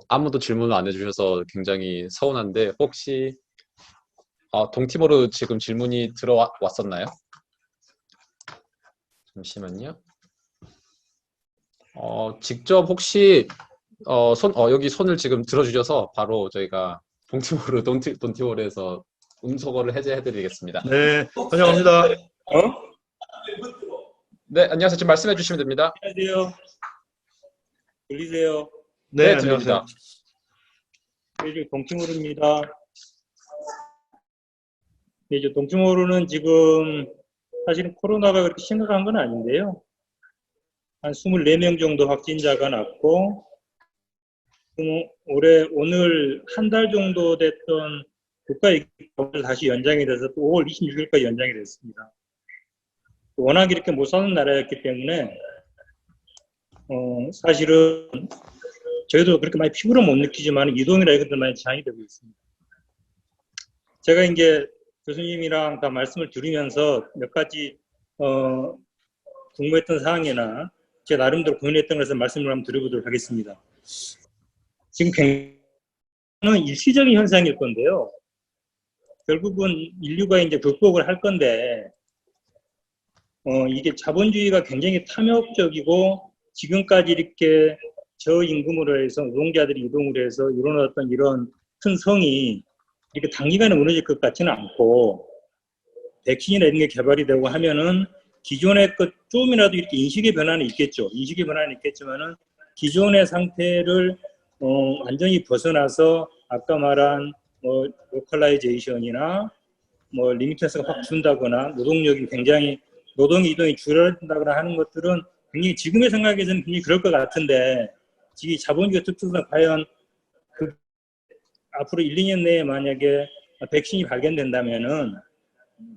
아무도 질문을 안 해주셔서 굉장히 서운한데 혹시 동티볼은 지금 질문이 들어왔었나요? 잠시만요. 직접 혹시 여기 손을 지금 들어주셔서 바로 저희가 돈티볼에서 음소거를 해제해드리겠습니다. 네, 환영합니다. 네, 안녕하세요. 지금 말씀해 주시면 됩니다. 안녕하세요. 들리세요? 네, 들립니다. 네, 동티모르입니다. 네, 동티모르는 지금 사실은 코로나가 그렇게 심각한 건 아닌데요. 한 24명 정도 확진자가 났고, 오늘 한 달 정도 됐던 국가이기를 다시 연장이 돼서 또 5월 26일까지 연장이 됐습니다. 워낙 이렇게 못 사는 나라였기 때문에 사실은 저희도 그렇게 많이 피부로 못 느끼지만 이동이나 이런 것들 많이 제한이 되고 있습니다. 제가 이제 교수님이랑 다 말씀을 들으면서 몇 가지 궁금했던 사항이나 제 나름대로 고민했던 것을 말씀을 한번 드려보도록 하겠습니다. 지금 굉장히 일시적인 현상일 건데요. 결국은 인류가 이제 극복을 할 건데 이게 자본주의가 굉장히 탐욕적이고 지금까지 이렇게 저임금으로 해서 노동자들이 이동을 해서 일어났던 이런 큰 성이 이렇게 단기간에 무너질 것 같지는 않고 백신이나 이런 게 개발이 되고 하면은 기존의 것 조금이라도 이렇게 인식의 변화는 있겠죠. 인식의 변화는 있겠지만은 기존의 상태를 완전히 벗어나서 아까 말한 로컬라이제이션이나 뭐 리미턴스가 확 준다거나 노동력이 굉장히 노동 이동이 줄어든다거나 하는 것들은 굉장히 지금의 생각에서는 굉장히 그럴 것 같은데 이 자본주의 특성상 과연 그 앞으로 1, 2년 내에 만약에 백신이 발견된다면은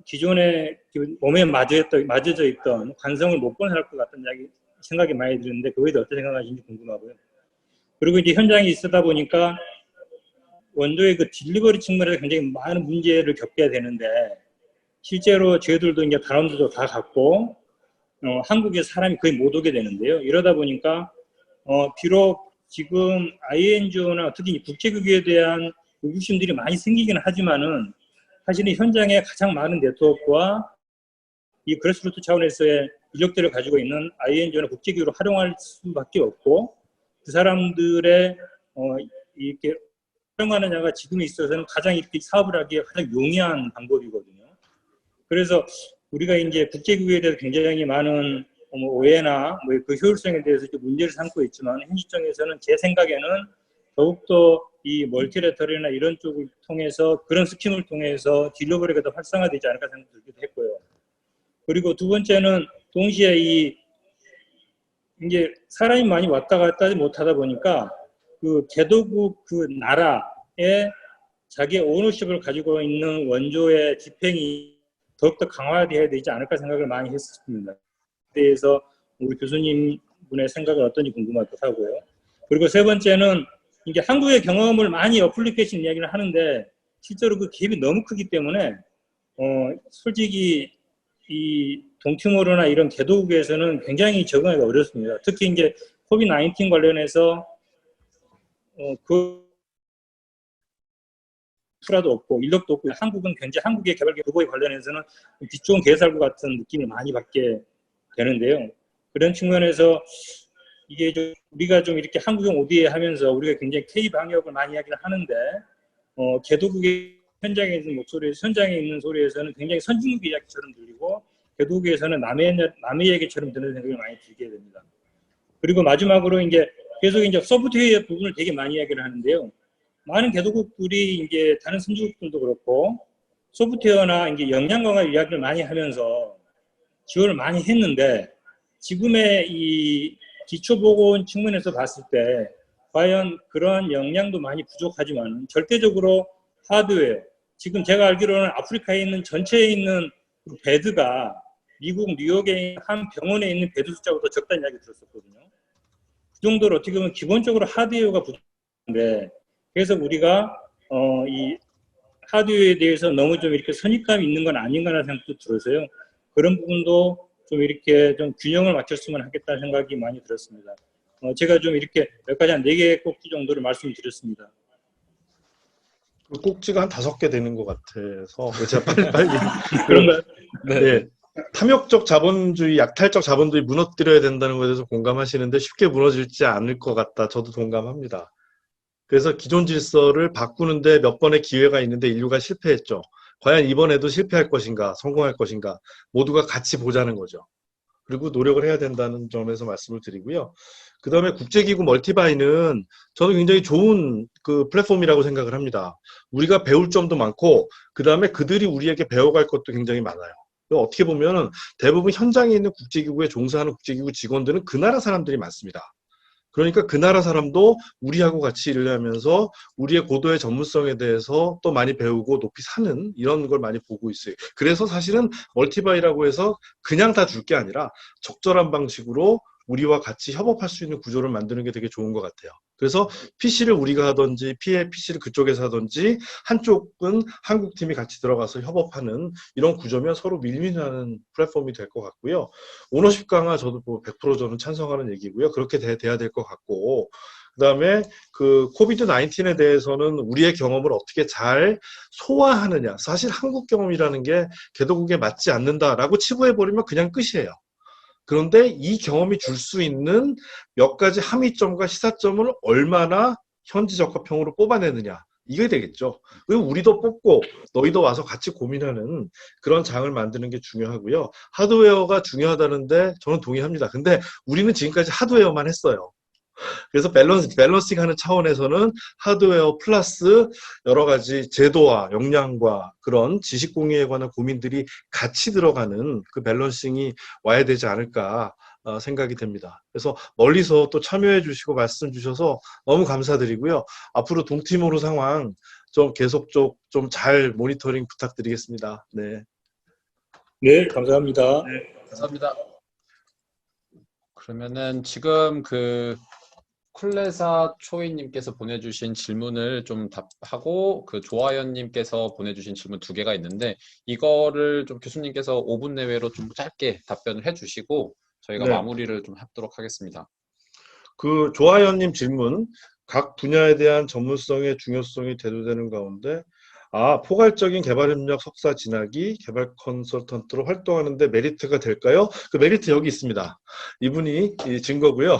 기존에 몸에 맞아져 있던 관성을 못 보낼 것 같은 생각이 많이 드는데 그거에 대해 어떻게 생각하시는지 궁금하고요. 그리고 이제 현장에 있다 보니까 원조의 그 딜리버리 측면에서 굉장히 많은 문제를 겪게 되는데 실제로 저희들도 이제 단원들도 다 갔고 한국에 사람이 거의 못 오게 되는데요. 이러다 보니까 비록 지금 INGO나 특히 국제기구에 대한 의구심들이 많이 생기긴 하지만은 사실은 현장에 가장 많은 네트워크와 이 그래스루트 차원에서의 인력들을 가지고 있는 INGO나 국제기구를 활용할 수밖에 없고 그 사람들의 이렇게 활용하느냐가 지금 있어서는 가장 이렇게 사업을 하기에 가장 용이한 방법이거든요. 그래서 우리가 이제 국제기구에 대해서 굉장히 많은 오해나 그 효율성에 대해서 문제를 삼고 있지만 현 시점에서는 제 생각에는 더욱더 이 멀티래터리나 이런 쪽을 통해서 그런 스킴을 통해서 딜러버리가 더 활성화되지 않을까 생각들기도 했고요. 그리고 두 번째는 동시에 이제 사람이 많이 왔다 갔다 못하다 보니까 그 개도국 그 나라에 자기의 오너십을 가지고 있는 원조의 집행이 더욱더 강화되어야 되지 않을까 생각을 많이 했습니다. 대해서 우리 교수님 분의 생각은 어떤지 궁금하기도 하고요. 그리고 세 번째는 이게 한국의 경험을 많이 어플리케이션 이야기를 하는데 실제로 그 갭이 너무 크기 때문에 솔직히 이 동티모르나 이런 개도국에서는 굉장히 적응하기가 어렵습니다. 특히 이제 코비드-19 관련해서 프라도 없고 인력도 없고 한국은 굉장히 한국의 개발 그거에 관련해서는 뒤좋은 개살구 같은 느낌을 많이 받게 되는데요. 그런 측면에서 이게 좀 우리가 좀 이렇게 한국형 ODA 하면서 우리가 굉장히 K 방역을 많이 이야기를 하는데 개도국의 현장에 있는 목소리에서 현장에 있는 소리에서는 굉장히 선진국 이야기처럼 들리고 개도국에서는 남의 얘기처럼 듣는 생각이 많이 들게 됩니다. 그리고 마지막으로 이제 계속 이제 소프트웨어 부분을 되게 많이 이야기를 하는데요. 많은 개도국들이 이제 다른 선진국들도 그렇고 소프트웨어나 이제 역량 강화 이야기를 많이 하면서 지원을 많이 했는데 지금의 이 기초보건 측면에서 봤을 때 과연 그러한 역량도 많이 부족하지만 절대적으로 하드웨어 지금 제가 알기로는 아프리카에 있는 전체에 있는 베드가 미국 뉴욕에 있는 한 병원에 있는 베드 숫자보다 적다는 이야기 들었었거든요. 그 정도로 어떻게 보면 기본적으로 하드웨어가 부족한데 그래서 우리가 이 하드웨어에 대해서 너무 좀 이렇게 선입감이 있는 건 아닌가라는 생각도 들어서요. 그런 부분도 좀 이렇게 좀 균형을 맞췄으면 하겠다는 생각이 많이 들었습니다. 제가 좀 이렇게 몇 가지 한 4개 꼭지 정도를 말씀드렸습니다. 꼭지가 한 5개 되는 것 같아서 제가 빨리 그런가요? 네. 탐욕적 자본주의, 약탈적 자본주의 무너뜨려야 된다는 것에 대해서 공감하시는데 쉽게 무너지지 않을 것 같다. 저도 동감합니다. 그래서 기존 질서를 바꾸는데 몇 번의 기회가 있는데 인류가 실패했죠. 과연 이번에도 실패할 것인가, 성공할 것인가, 모두가 같이 보자는 거죠. 그리고 노력을 해야 된다는 점에서 말씀을 드리고요. 그 다음에 국제기구 멀티바이는 저는 굉장히 좋은 그 플랫폼이라고 생각을 합니다. 우리가 배울 점도 많고, 그 다음에 그들이 우리에게 배워갈 것도 굉장히 많아요. 어떻게 보면 대부분 현장에 있는 국제기구에 종사하는 국제기구 직원들은 그 나라 사람들이 많습니다. 그러니까 그 나라 사람도 우리하고 같이 일을 하면서 우리의 고도의 전문성에 대해서 또 많이 배우고 높이 사는 이런 걸 많이 보고 있어요. 그래서 사실은 멀티바이라고 해서 그냥 다 줄 게 아니라 적절한 방식으로 우리와 같이 협업할 수 있는 구조를 만드는 게 되게 좋은 것 같아요. 그래서 PC를 우리가 하든지 PC를 그쪽에서 하든지 한쪽은 한국 팀이 같이 들어가서 협업하는 이런 구조면 서로 윈윈하는 플랫폼이 될 것 같고요. 오너십 강화 저도 100% 저는 찬성하는 얘기고요. 그렇게 돼야 될 것 같고 그다음에 그 코비드-19에 대해서는 우리의 경험을 어떻게 잘 소화하느냐. 사실 한국 경험이라는 게 개도국에 맞지 않는다라고 치부해버리면 그냥 끝이에요. 그런데 이 경험이 줄 수 있는 몇 가지 함의점과 시사점을 얼마나 현지 적합형으로 뽑아내느냐. 이게 되겠죠. 그리고 우리도 뽑고 너희도 와서 같이 고민하는 그런 장을 만드는 게 중요하고요. 하드웨어가 중요하다는데 저는 동의합니다. 근데 우리는 지금까지 하드웨어만 했어요. 그래서 밸런싱 하는 차원에서는 하드웨어 플러스 여러 가지 제도와 역량과 그런 지식 공유에 관한 고민들이 같이 들어가는 그 밸런싱이 와야 되지 않을까 생각이 됩니다. 그래서 멀리서 또 참여해 주시고 말씀 주셔서 너무 감사드리고요. 앞으로 동티모르 상황 좀 계속 좀 잘 모니터링 부탁드리겠습니다. 네. 네, 감사합니다. 감사합니다. 그러면은 지금 그 쿨레사 초이님께서 보내주신 질문을 좀 답하고 그 조아연님께서 보내주신 질문 2개가 있는데 이거를 좀 교수님께서 5분 내외로 좀 짧게 답변을 해주시고 저희가 네. 마무리를 좀 하도록 하겠습니다. 그 조하연님 질문, 각 분야에 대한 전문성의 중요성이 대두되는 가운데 포괄적인 개발협력 석사 진학이 개발 컨설턴트로 활동하는데 메리트가 될까요? 그 메리트 여기 있습니다. 이분이 이 증거고요.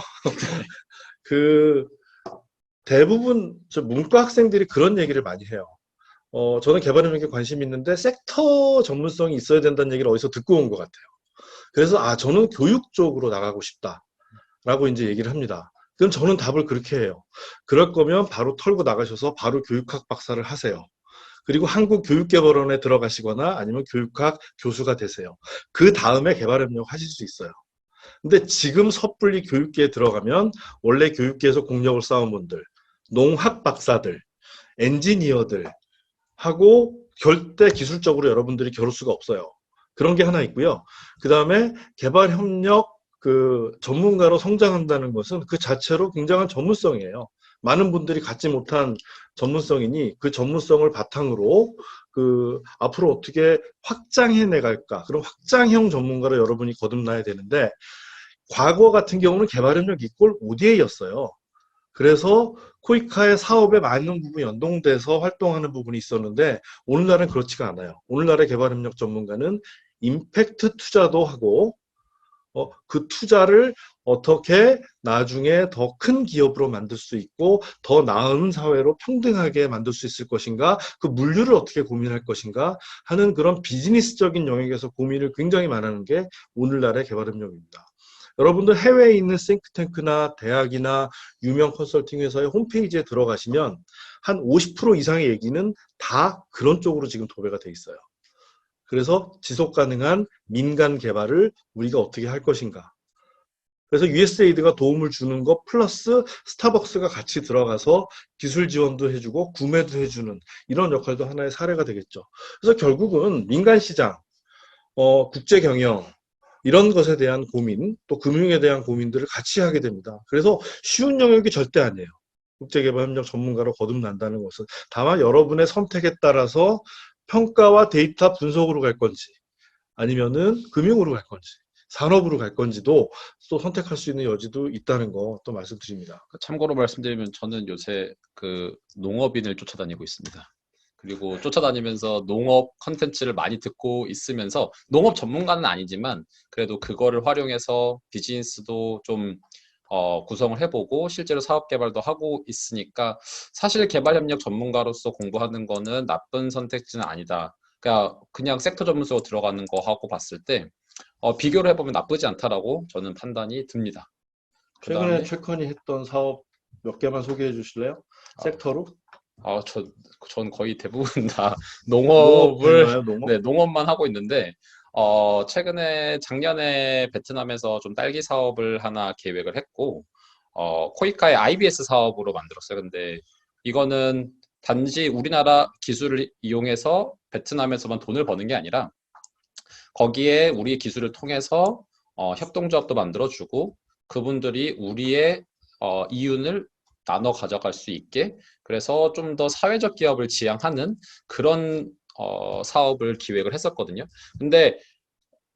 그 대부분 문과 학생들이 그런 얘기를 많이 해요. 저는 개발협력에 관심이 있는데 섹터 전문성이 있어야 된다는 얘기를 어디서 듣고 온 것 같아요. 그래서 저는 교육 쪽으로 나가고 싶다라고 이제 얘기를 합니다. 그럼 저는 답을 그렇게 해요. 그럴 거면 바로 털고 나가셔서 바로 교육학 박사를 하세요. 그리고 한국교육개발원에 들어가시거나 아니면 교육학 교수가 되세요. 그 다음에 개발협력 하실 수 있어요. 근데 지금 섣불리 교육계에 들어가면 원래 교육계에서 공력을 쌓은 분들, 농학 박사들, 엔지니어들 하고 절대 기술적으로 여러분들이 겨룰 수가 없어요. 그런 게 하나 있고요. 그 다음에 개발협력 그 전문가로 성장한다는 것은 그 자체로 굉장한 전문성이에요. 많은 분들이 갖지 못한 전문성이니 그 전문성을 바탕으로 그 앞으로 어떻게 확장해 나갈까, 그런 확장형 전문가로 여러분이 거듭나야 되는데 과거 같은 경우는 개발협력 이꼴 ODA였어요. 그래서 코이카의 사업에 많은 부분이 연동돼서 활동하는 부분이 있었는데 오늘날은 그렇지가 않아요. 오늘날의 개발협력 전문가는 임팩트 투자도 하고 그 투자를 어떻게 나중에 더 큰 기업으로 만들 수 있고 더 나은 사회로 평등하게 만들 수 있을 것인가, 그 물류를 어떻게 고민할 것인가 하는 그런 비즈니스적인 영역에서 고민을 굉장히 많이 하는 게 오늘날의 개발협력입니다. 여러분들 해외에 있는 싱크탱크나 대학이나 유명 컨설팅 회사의 홈페이지에 들어가시면 한 50% 이상의 얘기는 다 그런 쪽으로 지금 도배가 돼 있어요. 그래서 지속 가능한 민간 개발을 우리가 어떻게 할 것인가. 그래서 USAID가 도움을 주는 것 플러스 스타벅스가 같이 들어가서 기술 지원도 해주고 구매도 해주는 이런 역할도 하나의 사례가 되겠죠. 그래서 결국은 민간 시장, 국제 경영 이런 것에 대한 고민, 또 금융에 대한 고민들을 같이 하게 됩니다. 그래서 쉬운 영역이 절대 아니에요. 국제개발협력 전문가로 거듭난다는 것은. 다만 여러분의 선택에 따라서 평가와 데이터 분석으로 갈 건지 아니면은 금융으로 갈 건지 산업으로 갈 건지도 또 선택할 수 있는 여지도 있다는 거 또 말씀드립니다. 참고로 말씀드리면 저는 요새 그 농업인을 쫓아다니고 있습니다. 그리고 쫓아다니면서 농업 컨텐츠를 많이 듣고 있으면서 농업 전문가는 아니지만 그래도 그거를 활용해서 비즈니스도 좀 구성을 해보고 실제로 사업 개발도 하고 있으니까 사실 개발협력 전문가로서 공부하는 거는 나쁜 선택지는 아니다. 그러니까 그냥 섹터 전문성으로 들어가는 거 하고 봤을 때 비교를 해보면 나쁘지 않다라고 저는 판단이 듭니다. 최근에 그다음에 최컨이 했던 사업 몇 개만 소개해 주실래요? 섹터로? 전 거의 대부분 다 농업 농업을 되나요? 농업? 네, 농업만 하고 있는데 최근에 작년에 베트남에서 좀 딸기 사업을 하나 계획을 했고 코이카의 IBS 사업으로 만들었어요. 근데 이거는 단지 우리나라 기술을 이용해서 베트남에서만 돈을 버는 게 아니라 거기에 우리 기술을 통해서 협동조합도 만들어주고 그분들이 우리의 이윤을 나눠 가져갈 수 있게 그래서 좀 더 사회적 기업을 지향하는 그런 사업을 기획을 했었거든요. 근데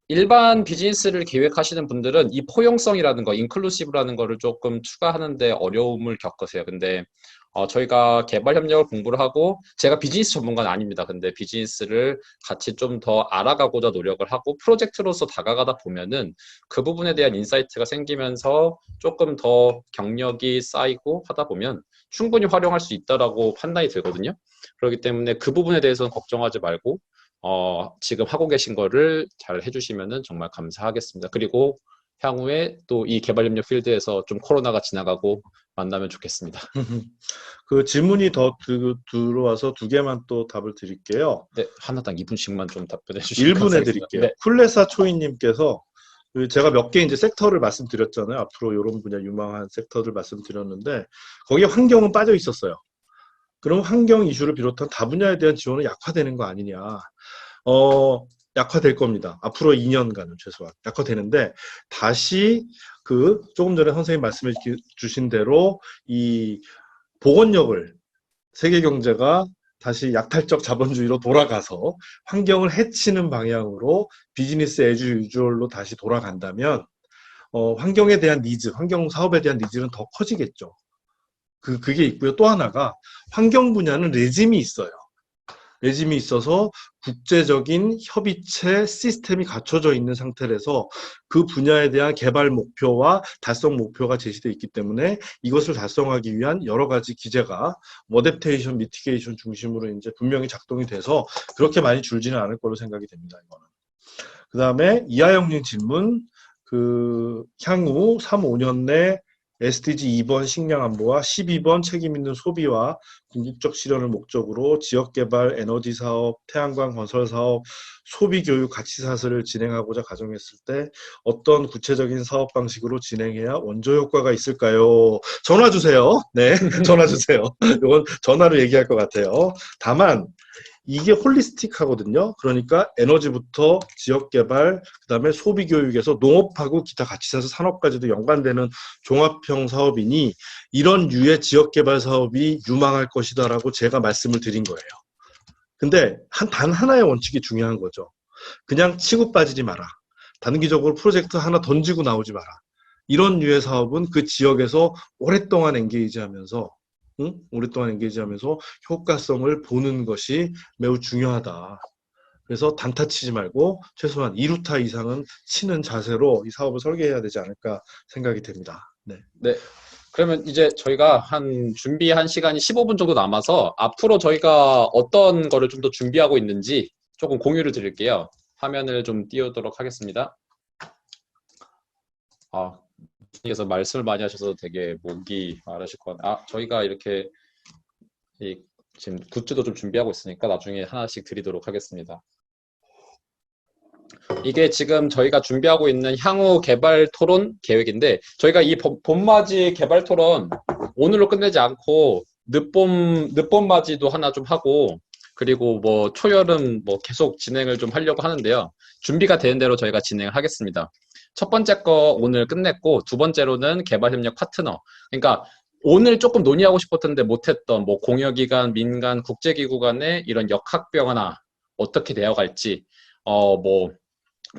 일반 비즈니스를 계획하시는 분들은 이 포용성이라는 거, 인클루시브라는 거를 조금 추가하는데 어려움을 겪으세요. 근데 저희가 개발 협력을 공부를 하고 제가 비즈니스 전문가는 아닙니다. 근데 비즈니스를 같이 좀 더 알아가고자 노력을 하고 프로젝트로서 다가가다 보면은 그 부분에 대한 인사이트가 생기면서 조금 더 경력이 쌓이고 하다 보면 충분히 활용할 수 있다라고 판단이 들거든요. 그렇기 때문에 그 부분에 대해서는 걱정하지 말고 지금 하고 계신 거를 잘 해주시면은 정말 감사하겠습니다. 그리고 향후에 또 이 개발협력 필드에서 좀 코로나가 지나가고 만나면 좋겠습니다. 그 질문이 더 들어와서 두 개만 또 답을 드릴게요. 네, 하나당 2분씩만 좀 답변해 주시면 1분 감사하겠습니다. 해드릴게요. 네, 쿨레사 초이님께서 제가 몇 개 이제 섹터를 말씀드렸잖아요. 앞으로 이런 분야 유망한 섹터를 말씀드렸는데 거기에 환경은 빠져 있었어요. 그럼 환경 이슈를 비롯한 다 분야에 대한 지원은 약화되는 거 아니냐. 약화될 겁니다. 앞으로 2년간은 최소한 약화되는데 다시 조금 전에 선생님 말씀해 주신 대로 이 보건력을 세계 경제가 다시 약탈적 자본주의로 돌아가서 환경을 해치는 방향으로 비즈니스 애즈 유주얼로 다시 돌아간다면 환경에 대한 니즈, 환경 사업에 대한 니즈는 더 커지겠죠. 그게 있고요. 또 하나가 환경 분야는 레짐이 있어요. 레짐이 있어서 국제적인 협의체 시스템이 갖춰져 있는 상태라서 그 분야에 대한 개발 목표와 달성 목표가 제시되어 있기 때문에 이것을 달성하기 위한 여러 가지 기제가 어댑테이션, 미티게이션 중심으로 이제 분명히 작동이 돼서 그렇게 많이 줄지는 않을 걸로 생각이 됩니다. 이거는. 그 다음에 이하영님 질문, 향후 3, 5년 내 SDG 2번 식량 안보와 12번 책임 있는 소비와 궁극적 실현을 목적으로 지역개발, 에너지 사업, 태양광 건설 사업, 소비 교육 가치 사슬을 진행하고자 가정했을 때 어떤 구체적인 사업 방식으로 진행해야 원조 효과가 있을까요? 전화 주세요. 네, 전화 주세요. 이건 전화로 얘기할 것 같아요. 다만 이게 홀리스틱하거든요. 그러니까 에너지부터 지역개발, 그 다음에 소비교육에서 농업하고 기타 가치사슬 산업까지도 연관되는 종합형 사업이니 이런 유의 지역개발 사업이 유망할 것이다라고 제가 말씀을 드린 거예요. 근데 단 하나의 원칙이 중요한 거죠. 그냥 치고 빠지지 마라. 단기적으로 프로젝트 하나 던지고 나오지 마라. 이런 유의 사업은 그 지역에서 오랫동안 엔게이지하면서 오랫동안 엔게이지하면서 효과성을 보는 것이 매우 중요하다. 그래서 단타 치지 말고 최소한 2루타 이상은 치는 자세로 이 사업을 설계해야 되지 않을까 생각이 됩니다. 네. 네. 그러면 이제 저희가 준비한 시간이 15분 정도 남아서 앞으로 저희가 어떤 거를 좀 더 준비하고 있는지 조금 공유를 드릴게요. 화면을 좀 띄우도록 하겠습니다. 그래서 말씀을 많이 하셔서 되게 목이 마르실 것 같아요. 저희가 이렇게 지금 굿즈도 좀 준비하고 있으니까 나중에 하나씩 드리도록 하겠습니다. 이게 지금 저희가 준비하고 있는 향후 개발 토론 계획인데 저희가 이 봄맞이 개발 토론 오늘로 끝내지 않고 늦봄맞이도 하나 좀 하고 그리고 뭐 초여름 뭐 계속 진행을 좀 하려고 하는데요. 준비가 되는 대로 저희가 진행을 하겠습니다. 첫 번째 거 오늘 끝냈고 두 번째로는 개발협력 파트너. 그러니까 오늘 조금 논의하고 싶었는데 못했던 뭐 공여기관, 민간, 국제기구 간의 이런 역학병화나 어떻게 되어갈지 뭐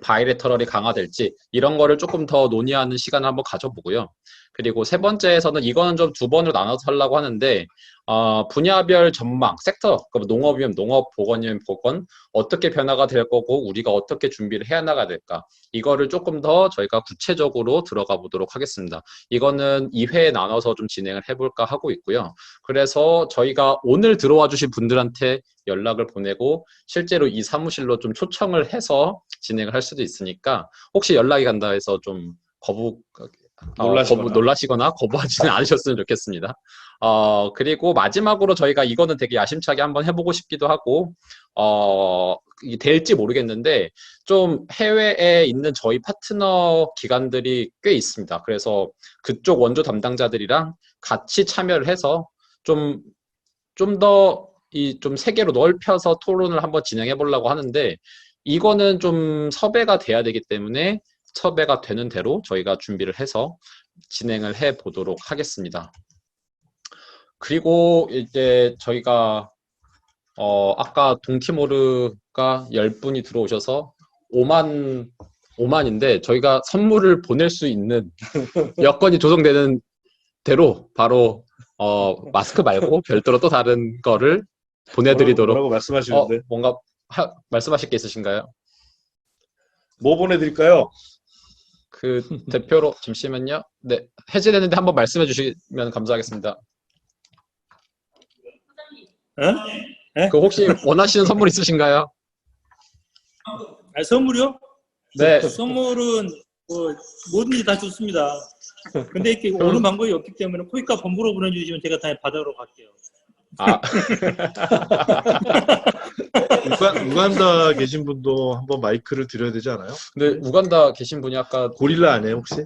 바이레터럴이 강화될지 이런 거를 조금 더 논의하는 시간을 한번 가져보고요. 그리고 세 번째에서는 이거는 좀 두 번으로 나눠서 하려고 하는데 분야별 전망, 섹터, 농업이면 농업, 보건이면 보건 어떻게 변화가 될 거고 우리가 어떻게 준비를 해야 나가야 될까 이거를 조금 더 저희가 구체적으로 들어가 보도록 하겠습니다. 이거는 2회에 나눠서 좀 진행을 해볼까 하고 있고요. 그래서 저희가 오늘 들어와 주신 분들한테 연락을 보내고 실제로 이 사무실로 좀 초청을 해서 진행을 할 수도 있으니까 혹시 연락이 간다 해서 좀 놀라시거나 거부하지는 않으셨으면 좋겠습니다. 그리고 마지막으로 저희가 이거는 되게 야심차게 한번 해보고 싶기도 하고 이게 될지 모르겠는데 좀 해외에 있는 저희 파트너 기관들이 꽤 있습니다. 그래서 그쪽 원조 담당자들이랑 같이 참여를 해서 좀 더 좀 세계로 넓혀서 토론을 한번 진행해 보려고 하는데 이거는 좀 섭외가 돼야 되기 때문에 섭외가 되는 대로 저희가 준비를 해서 진행을 해 보도록 하겠습니다. 그리고 이제 저희가 아까 동티모르가 10분이 들어오셔서 5만인데 저희가 선물을 보낼 수 있는 여건이 조성되는 대로 바로 마스크 말고 별도로 또 다른 거를 보내드리도록. 뭐라고 말씀하시는데? 뭔가 말씀하실 게 있으신가요? 뭐 보내드릴까요? 그 대표로 잠시만요. 네, 해제됐는데 한번 말씀해 주시면 감사하겠습니다. 그 혹시 원하시는 선물 있으신가요? 선물이요? 네. 선물은 뭐든지 다 좋습니다. 근데 이렇게 오는 방법이 없기 때문에 코이카 본부로 보내주시면 제가 다 받아러 갈게요. 아, 우간다 계신 분도 한번 마이크를 드려야 되지 않아요? 근데 우간다 계신 분이 아까 고릴라 아니에요, 혹시?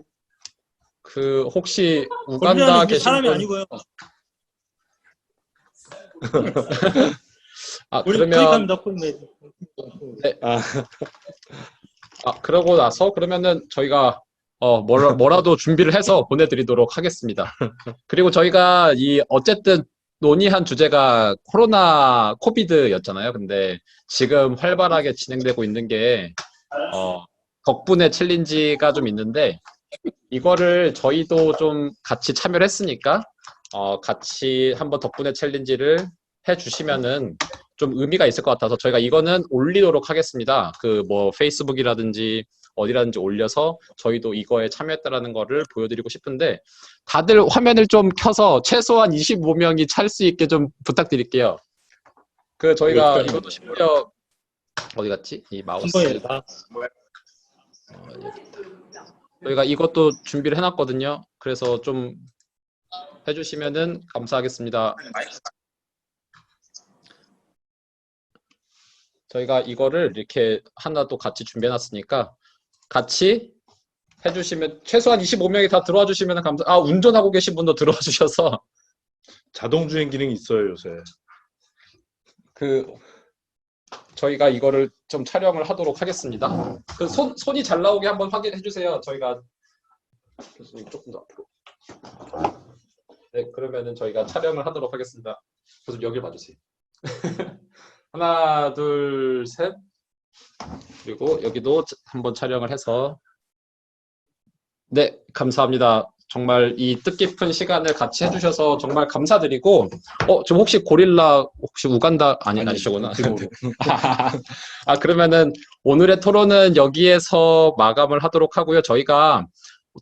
그 혹시 우간다 거기다는 우리 계신 사람이 분 아니고요. 아 우리 그러면 코이카입니다. 코이카. 그러고 나서 그러면은 저희가 뭐라도 준비를 해서 보내드리도록 하겠습니다. 그리고 저희가 어쨌든 논의한 주제가 코비드였잖아요. 근데 지금 활발하게 진행되고 있는 게 덕분에 챌린지가 좀 있는데 이거를 저희도 좀 같이 참여를 했으니까 같이 한번 덕분에 챌린지를 해주시면은 좀 의미가 있을 것 같아서 저희가 이거는 올리도록 하겠습니다. 그 뭐 페이스북이라든지 어디라든지 올려서 저희도 이거에 참여했다라는 거를 보여드리고 싶은데 다들 화면을 좀 켜서 최소한 25명이 찰 수 있게 좀 부탁드릴게요. 그 저희가 이것도 심지어 어디 갔지? 이 마우스 여기 있다. 저희가 이것도 준비를 해놨거든요. 그래서 좀 해주시면은 감사하겠습니다. 저희가 이거를 이렇게 하나 또 같이 준비해놨으니까 같이 해주시면 최소한 25명이 다 들어와 주시면 운전하고 계신 분도 들어와 주셔서 자동 주행 기능이 있어요, 요새. 저희가 이거를 좀 촬영을 하도록 하겠습니다. 그 손이 잘 나오게 한번 확인해 주세요. 저희가 교수님 조금 더 앞으로. 네, 그러면은 저희가 촬영을 하도록 하겠습니다. 교수님 여길 봐주세요. 하나, 둘, 셋. 그리고 여기도 한번 촬영을 해서. 네, 감사합니다. 정말 이 뜻깊은 시간을 같이 해주셔서 정말 감사드리고, 지금 혹시 고릴라, 혹시 우간다, 아니시구나. 그러면은 오늘의 토론은 여기에서 마감을 하도록 하고요. 저희가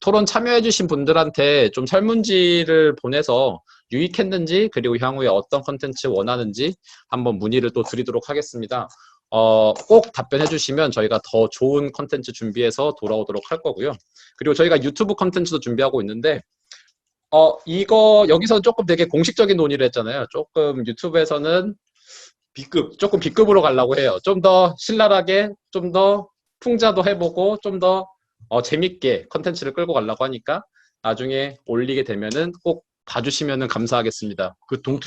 토론 참여해주신 분들한테 좀 설문지를 보내서 유익했는지, 그리고 향후에 어떤 컨텐츠 원하는지 한번 문의를 또 드리도록 하겠습니다. 꼭 답변해 주시면 저희가 더 좋은 컨텐츠 준비해서 돌아오도록 할 거고요. 그리고 저희가 유튜브 컨텐츠도 준비하고 있는데, 이거 여기서 조금 되게 공식적인 논의를 했잖아요. 조금 유튜브에서는 조금 B급으로 가려고 해요. 좀 더 신랄하게, 좀 더 풍자도 해보고, 좀 더 재밌게 컨텐츠를 끌고 가려고 하니까 나중에 올리게 되면은 꼭 봐주시면 감사하겠습니다. 그 동태